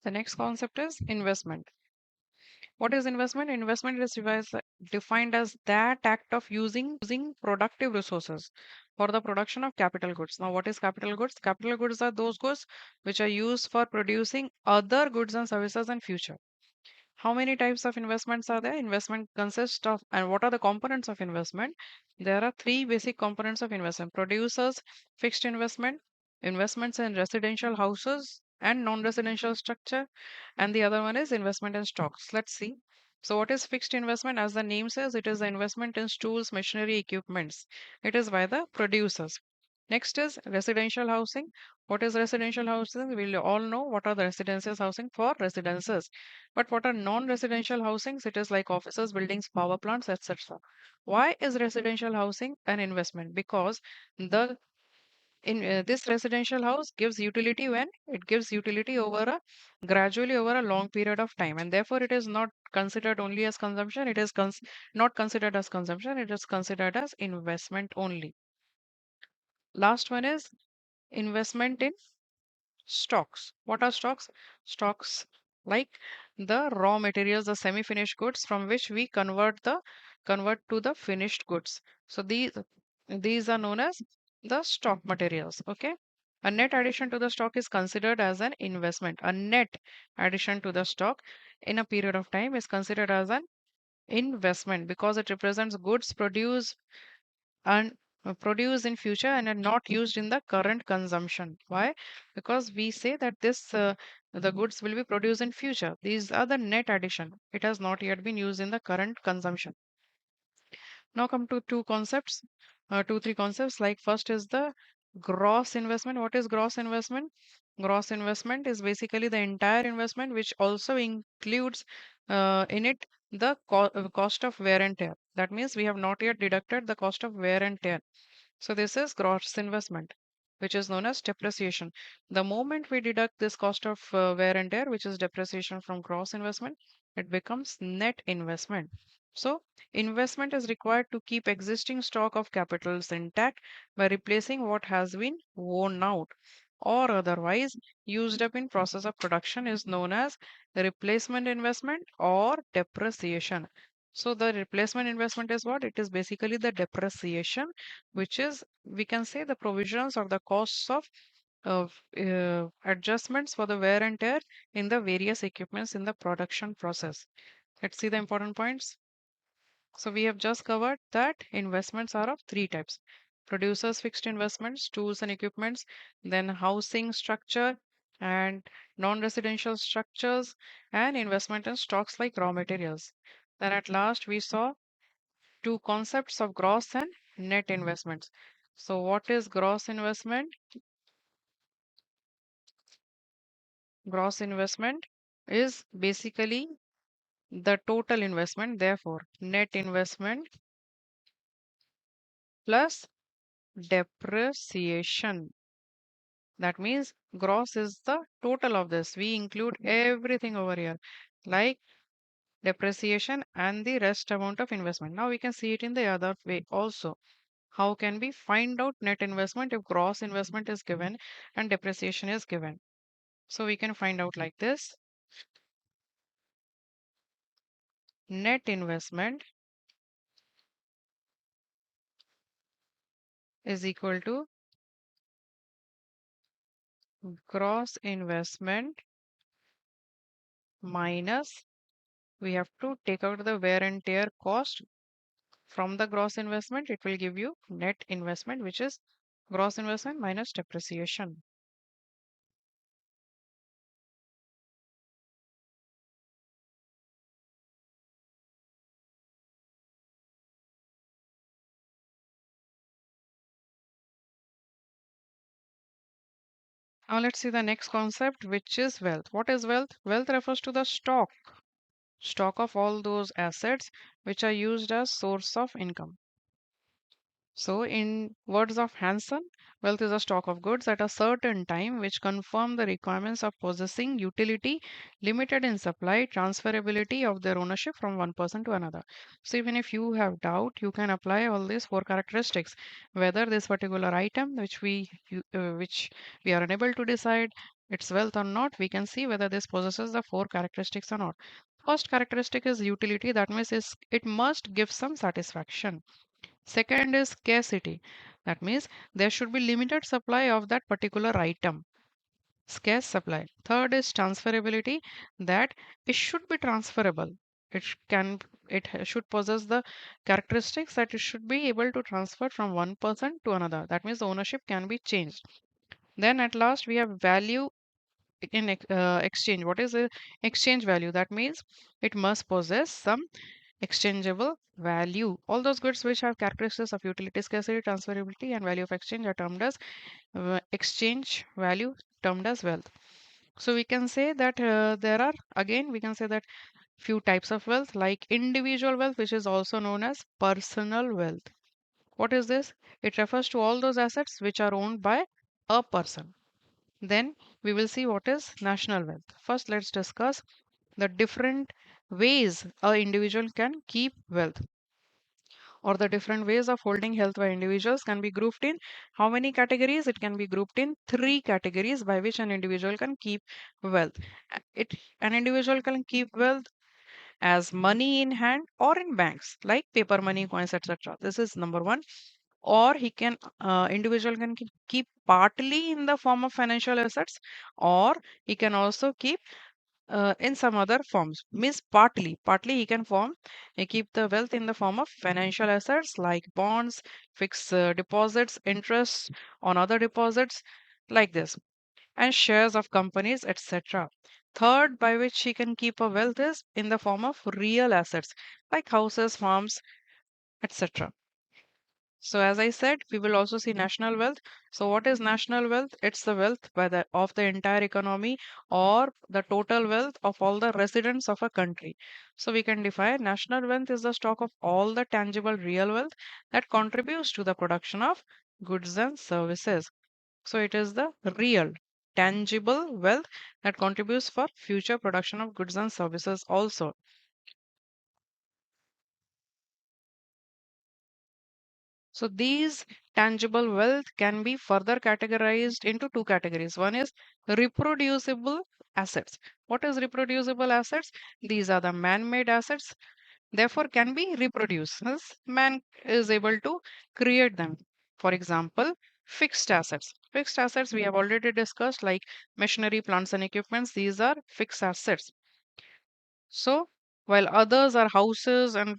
The next concept is investment. What is investment? Investment is defined as that act of using productive resources for the production of capital goods. Now, what is capital goods? Capital goods are those goods which are used for producing other goods and services in future. How many types of investments are there? Investment consists of, and what are the components of investment? There are three basic components of investment: producers, fixed investment, investments in residential houses and non-residential structure, and the other one is investment in stocks. Let's see. So what is fixed investment? As the name says, it is the investment in tools, machinery, equipments. It is by the producers. Next is residential housing. What is residential housing? We'll all know what are the residences housing for residences. But what are non-residential housings? It is like offices, buildings, power plants, etc. Why is residential housing an investment? Because the in this residential house gives utility when it gives utility over a gradually over a long period of time, and therefore it is not considered only as consumption. It is not considered as consumption. It is considered as investment only. Last one is investment in stocks. What are stocks? Stocks like the raw materials, the semi-finished goods from which we convert to the finished goods. So these are known as the stock materials. Okay. A net addition to the stock is considered as an investment. A net addition to the stock in a period of time is considered as an investment because it represents goods and produced in future and are not used in the current consumption. Why? Because we say that this the goods will be produced in future. These are the net addition. It has not yet been used in the current consumption. Now come to three concepts. Like first is the gross investment. What is gross investment? Gross investment is basically the entire investment, which also includes in it the cost of wear and tear. That means we have not yet deducted the cost of wear and tear. So this is gross investment, which is known as depreciation. The moment we deduct this cost of wear and tear, which is depreciation from gross investment, it becomes net investment. So investment is required to keep existing stock of capitals intact by replacing what has been worn out or otherwise used up in process of production is known as replacement investment or depreciation. So the replacement investment is what? It is basically the depreciation, which is we can say the provisions or the costs of adjustments for the wear and tear in the various equipments in the production process. Let's see the important points. So we have just covered that investments are of three types: producers fixed investments, tools and equipments, then housing structure and non-residential structures, and investment in stocks like raw materials. Then at last we saw two concepts of gross and net investments. So what is gross investment? Gross investment is basically the total investment. Therefore, net investment plus depreciation. That means gross is the total of this. We include everything over here, like depreciation and the rest amount of investment. Now we can see it in the other way also. How can we find out net investment if gross investment is given and depreciation is given? So we can find out like this. Net investment is equal to gross investment minus, we have to take out the wear and tear cost from the gross investment. It will give you net investment, which is gross investment minus depreciation. Now let's see the next concept, which is wealth. What is wealth? Wealth refers to the stock of all those assets which are used as source of income. So, in words of Hansen, wealth is a stock of goods at a certain time which confirm the requirements of possessing utility, limited in supply, transferability of their ownership from one person to another. So, even if you have doubt, you can apply all these four characteristics. Whether this particular item, which we are unable to decide its wealth or not, we can see whether this possesses the four characteristics or not. First characteristic is utility. That means it must give some satisfaction. Second is scarcity. That means there should be limited supply of that particular item. Scarce supply. Third is transferability, that it should be transferable. Should possess the characteristics that it should be able to transfer from one person to another. That means the ownership can be changed. Then at last we have value in exchange. What is a exchange value? That means it must possess some exchangeable value. All those goods which have characteristics of utility, scarcity, transferability, and value of exchange are termed as exchange value, termed as wealth. So we can say that there are, again we can say that few types of wealth, like individual wealth, which is also known as personal wealth. What is this? It refers to all those assets which are owned by a person. Then we will see what is national wealth. First, let's discuss the different ways a individual can keep wealth, or the different ways of holding health by individuals can be grouped in how many categories? It can be grouped in three categories by which an individual can keep wealth. An individual can keep wealth as money in hand or in banks, like paper money, coins, etc. This is number one. Or he can individual can keep partly in the form of financial assets, or he can also keep in some other forms. Means partly he can keep the wealth in the form of financial assets like bonds, fixed deposits, interest on other deposits, like this, and shares of companies, etc. Third, by which he can keep a wealth, is in the form of real assets like houses, farms, etc. So as I said, we will also see national wealth. So what is national wealth? It's the wealth by the of the entire economy, or the total wealth of all the residents of a country. So we can define national wealth is the stock of all the tangible real wealth that contributes to the production of goods and services. So it is the real tangible wealth that contributes for future production of goods and services also. So these tangible wealth can be further categorized into two categories. One is reproducible assets. What is reproducible assets? These are the man-made assets, therefore can be reproduced. Hence, man is able to create them. For example, fixed assets. Fixed assets we have already discussed, like machinery, plants and equipments. These are fixed assets. So while others are houses and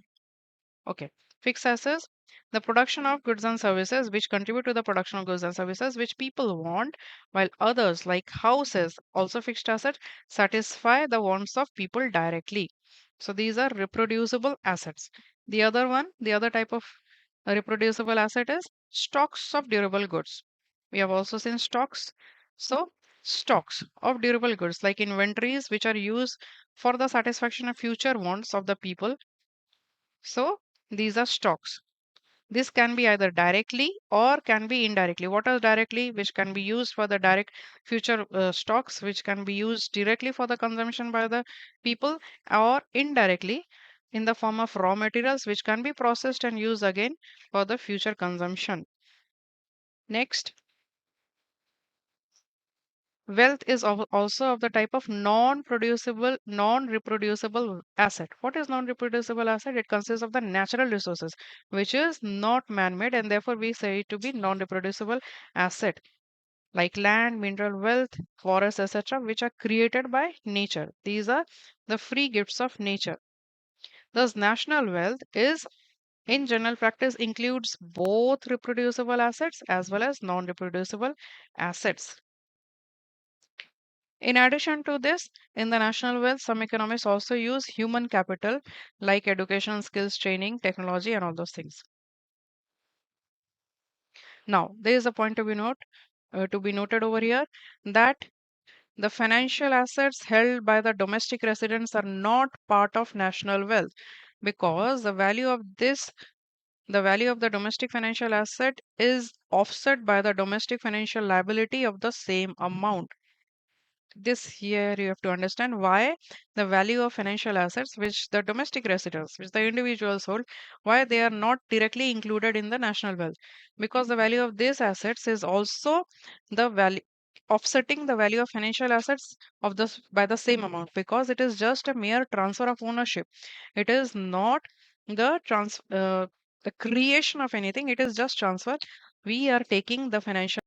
okay. Fixed assets, the production of goods and services which contribute to the production of goods and services which people want, while others, like houses, also fixed assets, satisfy the wants of people directly. So these are reproducible assets. The other type of reproducible asset is stocks of durable goods. We have also seen stocks. So stocks of durable goods like inventories which are used for the satisfaction of future wants of the people. So these are stocks. This can be either directly or can be indirectly. What is directly? Which can be used for the direct future stocks, which can be used directly for the consumption by the people, or indirectly in the form of raw materials, which can be processed and used again for the future consumption. Next, wealth is also of the type of non-producible, non-reproducible asset. What is non-reproducible asset? It consists of the natural resources, which is not man-made, and therefore we say it to be non-reproducible asset, like land, mineral wealth, forests, etc., which are created by nature. These are the free gifts of nature. Thus, national wealth is in general practice includes both reproducible assets as well as non-reproducible assets. In addition to this, in the national wealth, some economists also use human capital like education, skills, training, technology, and all those things. Now, there is a point to be noted over here, that the financial assets held by the domestic residents are not part of national wealth, because the value of the domestic financial asset is offset by the domestic financial liability of the same amount. This here you have to understand why the value of financial assets which the domestic residents, which the individuals hold, why they are not directly included in the national wealth, because the value of these assets is also the value offsetting the value of financial assets of this by the same amount, because it is just a mere transfer of ownership. It is not the creation of anything, it is just transfer. We are taking the financial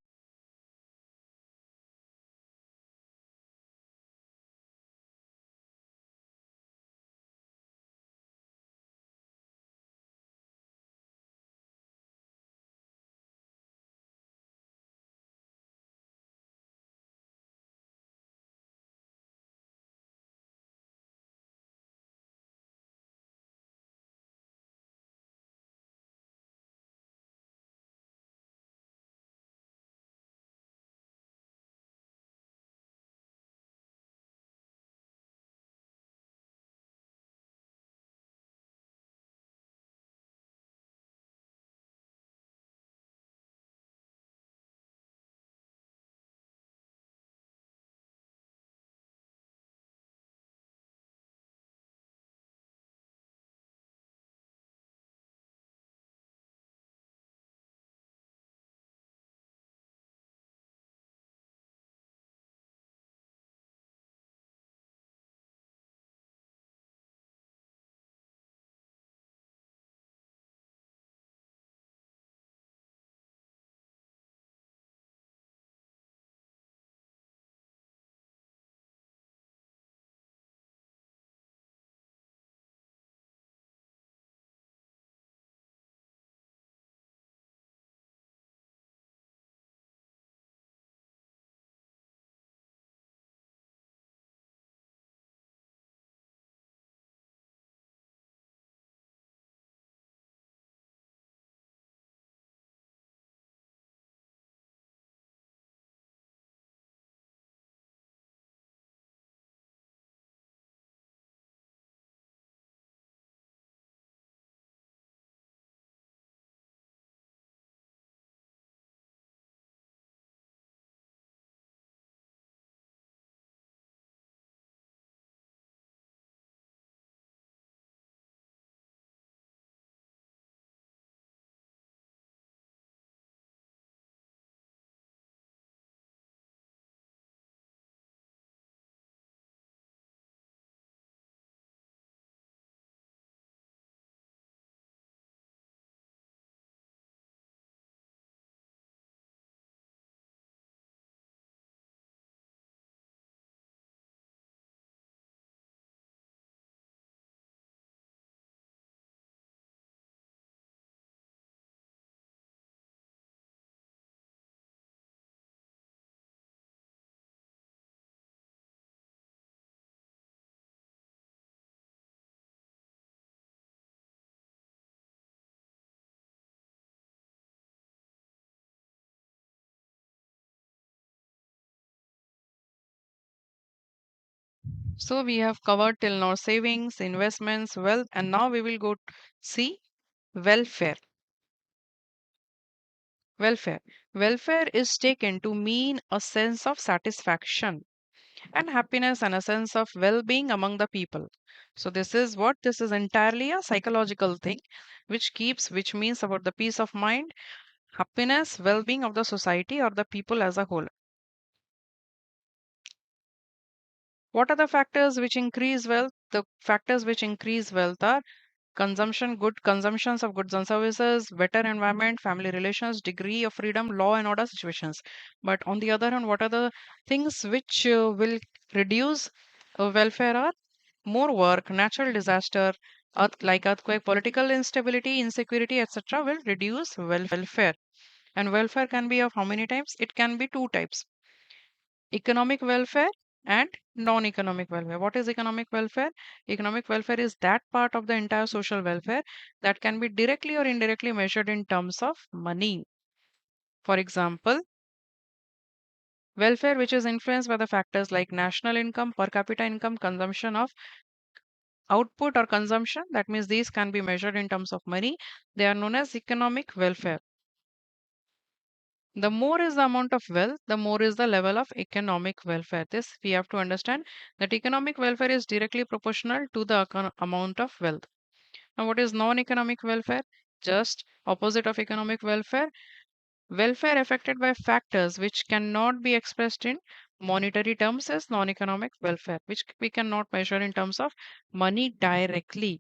So we have covered till now savings, investments, wealth, and now we will go see welfare. Welfare. Welfare is taken to mean a sense of satisfaction and happiness and a sense of well-being among the people. So this is entirely a psychological thing which means about the peace of mind, happiness, well-being of the society or the people as a whole. What are the factors which increase wealth? The factors which increase wealth are good consumptions of goods and services, better environment, family relations, degree of freedom, law and order situations. But on the other hand, what are the things which will reduce welfare are more work, natural disaster, like earthquake, political instability, insecurity, etc., will reduce welfare. And welfare can be of how many types? It can be two types: economic welfare and non-economic welfare. What is economic welfare? Economic welfare is that part of the entire social welfare that can be directly or indirectly measured in terms of money. For example, welfare which is influenced by the factors like national income, per capita income, consumption of output or consumption, that means these can be measured in terms of money. They are known as economic welfare. The more is the amount of wealth, the more is the level of economic welfare. This we have to understand that economic welfare is directly proportional to the amount of wealth. Now, what is non economic welfare? Just opposite of economic welfare. Welfare affected by factors which cannot be expressed in monetary terms as non economic welfare, which we cannot measure in terms of money directly,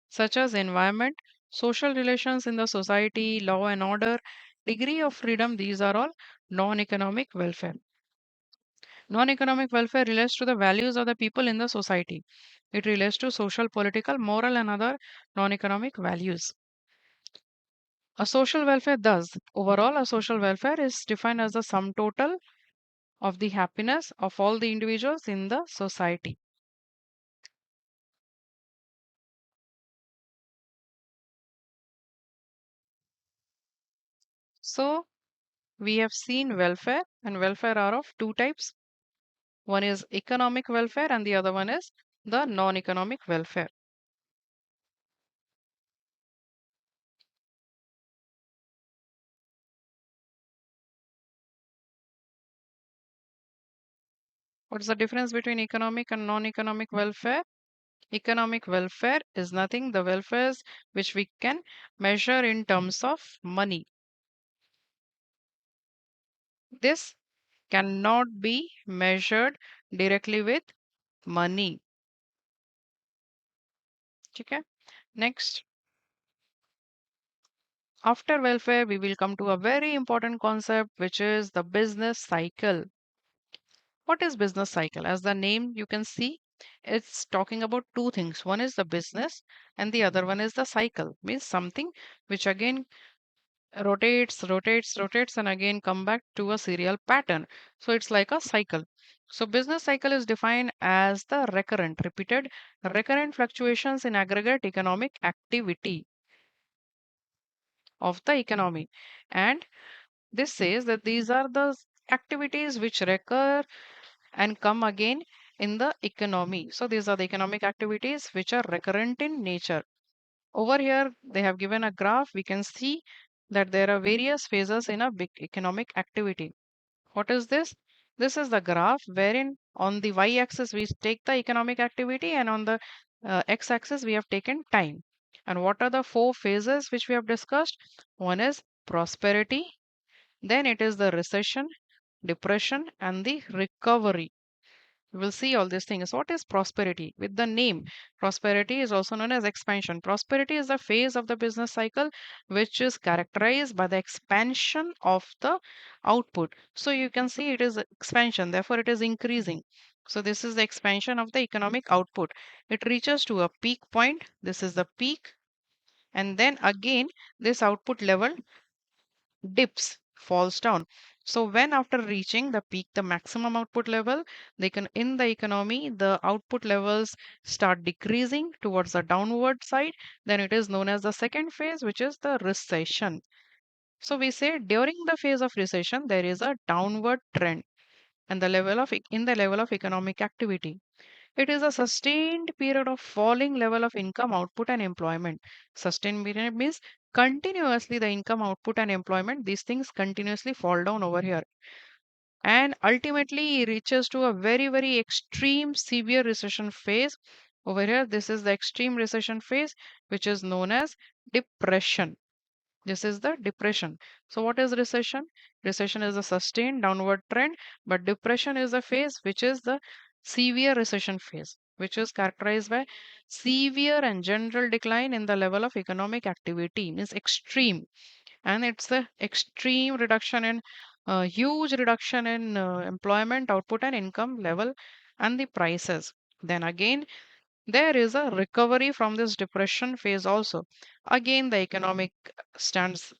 such as environment, social relations in the society, law and order, degree of freedom. These are all non economic welfare. Non economic welfare relates to the values of the people in the society. It relates to social, political, moral, and other non economic values. A social welfare, thus, overall, a social welfare is defined as the sum total of the happiness of all the individuals in the society. So, we have seen welfare, and welfare are of two types. One is economic welfare, and the other one is the non economic welfare. What's the difference between economic and non economic welfare? Economic welfare is nothing, the welfares which we can measure in terms of money. This cannot be measured directly with money. Okay. Next, after welfare, we will come to a very important concept, which is the business cycle. What is business cycle? As the name you can see, it's talking about two things. One is the business, and the other one is the cycle. Means something which again rotates, and again come back to a serial pattern. So it's like a cycle. So business cycle is defined as the recurrent fluctuations in aggregate economic activity of the economy. And this says that these are the activities which recur and come again in the economy. So these are the economic activities which are recurrent in nature. Over here, they have given a graph. We can see that there are various phases in a big economic activity. What is this? This is the graph wherein on the y-axis we take the economic activity and on the x-axis we have taken time. And what are the four phases which we have discussed? One is prosperity, then it is the recession, depression, and the recovery. We will see all these things. What is prosperity? With the name, prosperity is also known as expansion. Prosperity is the phase of the business cycle which is characterized by the expansion of the output. So you can see it is expansion, therefore it is increasing. So this is the expansion of the economic output. It reaches to a peak point. This is the peak. And then again, this output level dips, falls down. So when after reaching the peak, the maximum output level, they can in the economy, the output levels start decreasing towards the downward side. Then it is known as the second phase, which is the recession. So we say during the phase of recession, there is a downward trend and the level of in the level of economic activity. It is a sustained period of falling level of income output and employment. Sustained period means continuously the income output and employment, these things continuously fall down over here. And ultimately it reaches to a very, very extreme severe recession phase. Over here, this is the extreme recession phase, which is known as depression. This is the depression. So, what is recession? Recession is a sustained downward trend, but depression is a phase which is the severe recession phase, which is characterized by severe and general decline in the level of economic activity, means extreme, and it's the extreme reduction in huge reduction in employment output and income level and the prices. Then again, there is a recovery from this depression phase also. Again, the economic stands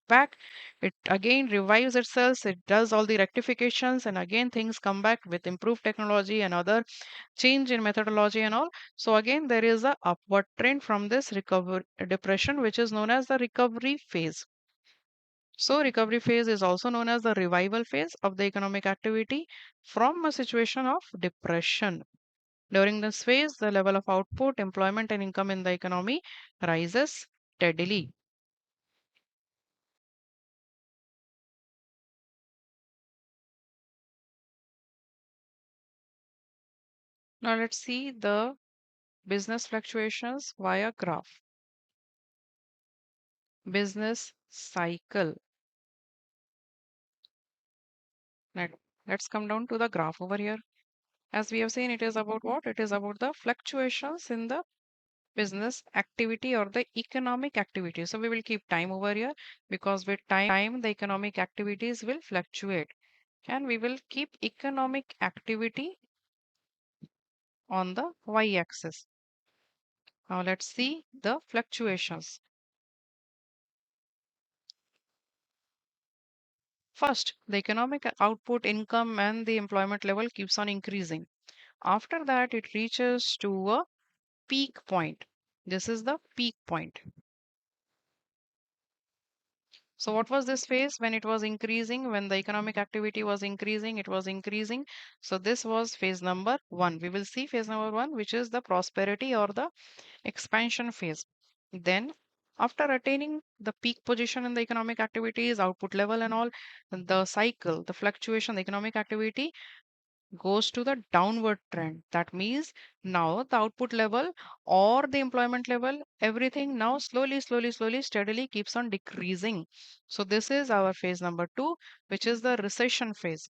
back. It again revives itself. It does all the rectifications, and again things come back with improved technology and other change in methodology and all. So again, there is a upward trend from this recovery depression, which is known as the recovery phase. So recovery phase is also known as the revival phase of the economic activity from a situation of depression. During this phase, the level of output, employment, and income in the economy rises steadily. Now let's see the business fluctuations via graph. Business cycle. Let, let's come down to the graph over here. As we have seen, it is about what? It is about the fluctuations in the business activity or the economic activity. So we will keep time over here because with time the economic activities will fluctuate, and we will keep economic activity on the y-axis. Now let's see the fluctuations. First, the economic output, income, and the employment level keeps on increasing. After that, it reaches to a peak point. This is the peak point. So, what was this phase when it was increasing? When the economic activity was increasing, it was increasing. So, this was phase number one. We will see phase number one, which is the prosperity or the expansion phase. Then, after attaining the peak position in the economic activities, output level, and all, the cycle, the fluctuation, the economic activity goes to the downward trend. That means now the output level or the employment level, everything now slowly, steadily keeps on decreasing. So, this is our phase number two, which is the recession phase.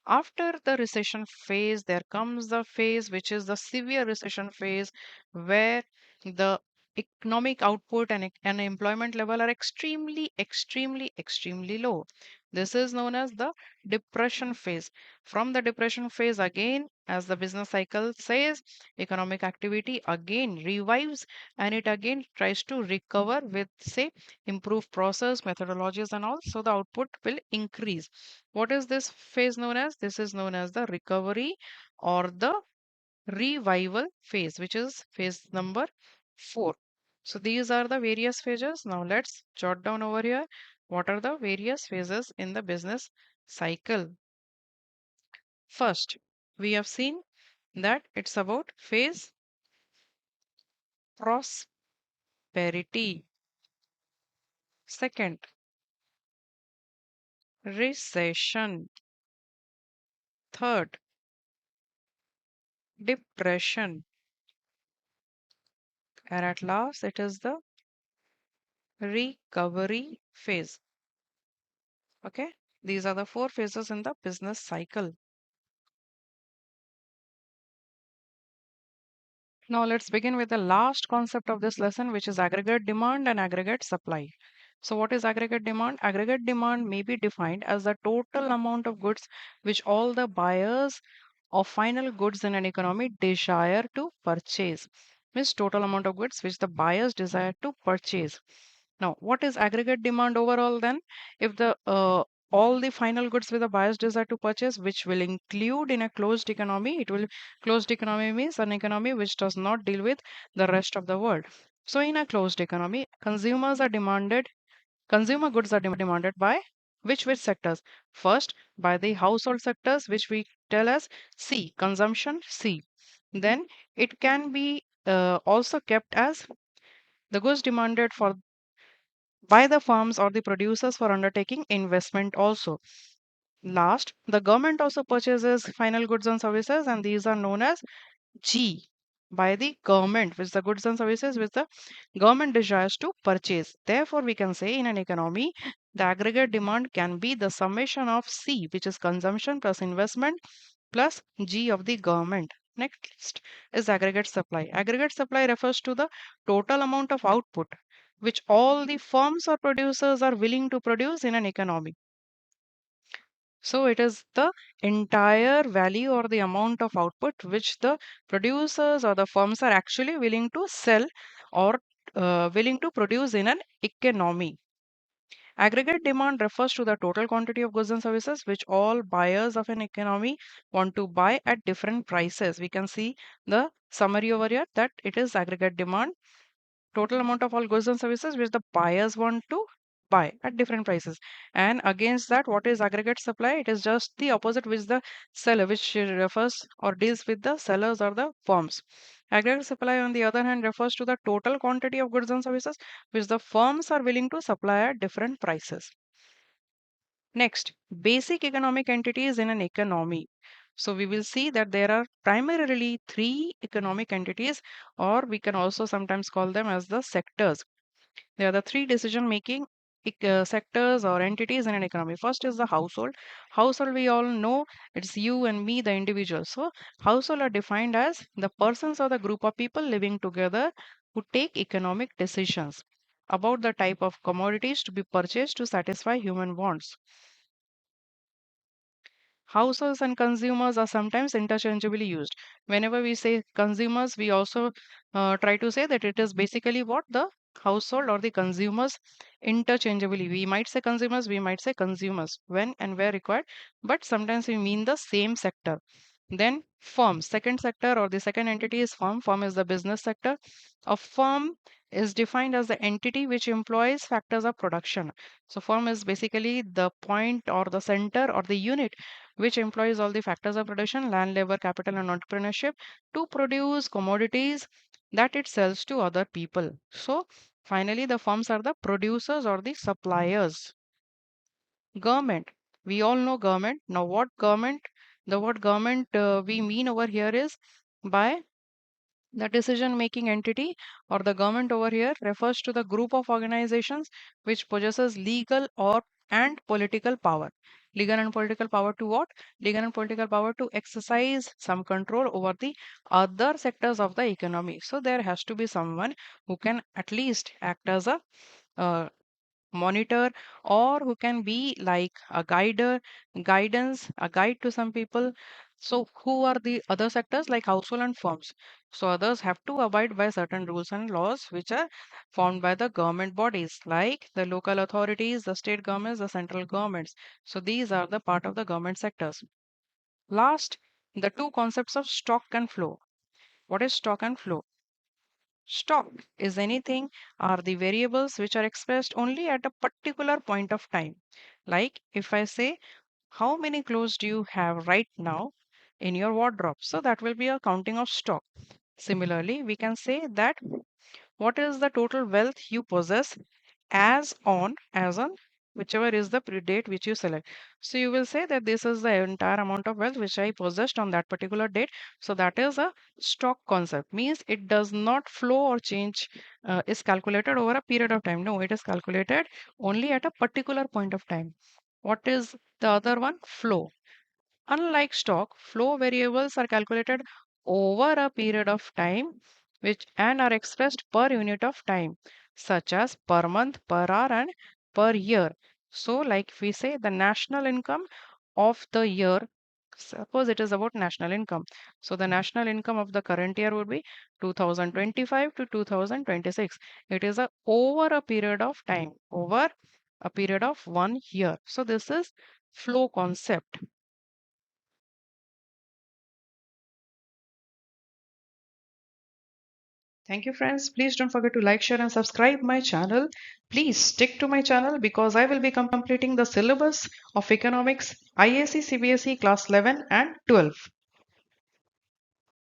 After the recession phase, there comes the phase which is the severe recession phase, where the economic output and employment level are extremely low. This is known as the depression phase. From the depression phase, again, as the business cycle says, economic activity again revives, and it again tries to recover with, say, improved process, methodologies, and all. So the output will increase. What is this phase known as? This is known as the recovery or the revival phase, which is phase number four. So these are the various phases. Now let's jot down over here what are the various phases in the business cycle. First, we have seen that it's about phase prosperity. Second, recession. Third, depression. And at last, it is the recovery phase. Okay, these are the four phases in the business cycle. Now let's begin with the last concept of this lesson, which is aggregate demand and aggregate supply. So what is aggregate demand? Aggregate demand may be defined as the total amount of goods which all the buyers of final goods in an economy desire to purchase. Means total amount of goods which the buyers desire to purchase. Now, what is aggregate demand overall then? If the all the final goods with a buyer's desire to purchase, which will include in a closed economy, it will closed economy means an economy which does not deal with the rest of the world. So, in a closed economy, consumer goods are demanded by which sectors? First, by the household sectors, which we tell as C, consumption C. then it can be also kept as the goods demanded for by the firms or the producers for undertaking investment also. Last, the government also purchases final goods and services, and these are known as G by the government, which the goods and services which the government desires to purchase. Therefore, we can say in an economy, the aggregate demand can be the summation of C, which is consumption plus investment plus G of the government. Next is aggregate supply. Aggregate supply refers to the total amount of output which all the firms or producers are willing to produce in an economy. So it is the entire value or the amount of output which the producers or the firms are actually willing to sell or willing to produce in an economy. Aggregate demand refers to the total quantity of goods and services which all buyers of an economy want to buy at different prices. We can see the summary over here that it is aggregate demand, total amount of all goods and services which the buyers want to buy at different prices. And against that, what is aggregate supply? It is just the opposite, which the seller, which refers or deals with the sellers or the firms. Aggregate supply, on the other hand, refers to the total quantity of goods and services which the firms are willing to supply at different prices. Next, basic economic entities in an economy. So we will see that there are primarily three economic entities, or we can also sometimes call them as the sectors. There are the three decision making sectors or entities in an economy. First is the household. Household, we all know it's you and me, the individual. So, household are defined as the persons or the group of people living together who take economic decisions about the type of commodities to be purchased to satisfy human wants. Households and consumers are sometimes interchangeably used. Whenever we say consumers, we also try to say that it is basically what the household or the consumers interchangeably. We might say consumers, we might say consumers when and where required, but sometimes we mean the same sector. Then firm, second sector or the second entity is firm. Firm is the business sector. A firm is defined as the entity which employs factors of production. So firm is basically the point or the center or the unit which employs all the factors of production, land, labor, capital, and entrepreneurship to produce commodities that it sells to other people. So finally, the firms are the producers or the suppliers. Government. We all know government. Now, what government? The word government we mean over here is by the decision making entity or the government over here refers to the group of organizations which possesses legal or and political power. Legal and political power to what? Legal and political power to exercise some control over the other sectors of the economy. So there has to be someone who can at least act as a uh, monitor, or who can be like a guider, guidance, a guide to some people. So who are the other sectors like household and firms? So others have to abide by certain rules and laws which are formed by the government bodies like the local authorities, the state governments, the central governments. So these are the part of the government sectors. Last, the two concepts of stock and flow. What is stock and flow? Stock is anything are the variables which are expressed only at a particular point of time. Like if I say, how many clothes do you have right now in your wardrobe? So that will be a counting of stock. Similarly, we can say that what is the total wealth you possess as on whichever is the date which you select. So you will say that this is the entire amount of wealth which I possessed on that particular date. So that is a stock concept, means it does not flow or change, is calculated over a period of time. No, it is calculated only at a particular point of time. What is the other one? Flow. Unlike stock, flow variables are calculated over a period of time which and are expressed per unit of time, such as per month, per hour, and per year. So, like we say, the national income of the year, suppose it is about national income. So, the national income of the current year would be 2025 to 2026. It is over a period of time, over a period of 1 year. So, this is flow concept. Thank you, friends. Please don't forget to like, share, and subscribe my channel. Please stick to my channel because I will be completing the syllabus of economics ISC CBSE class 11 and 12.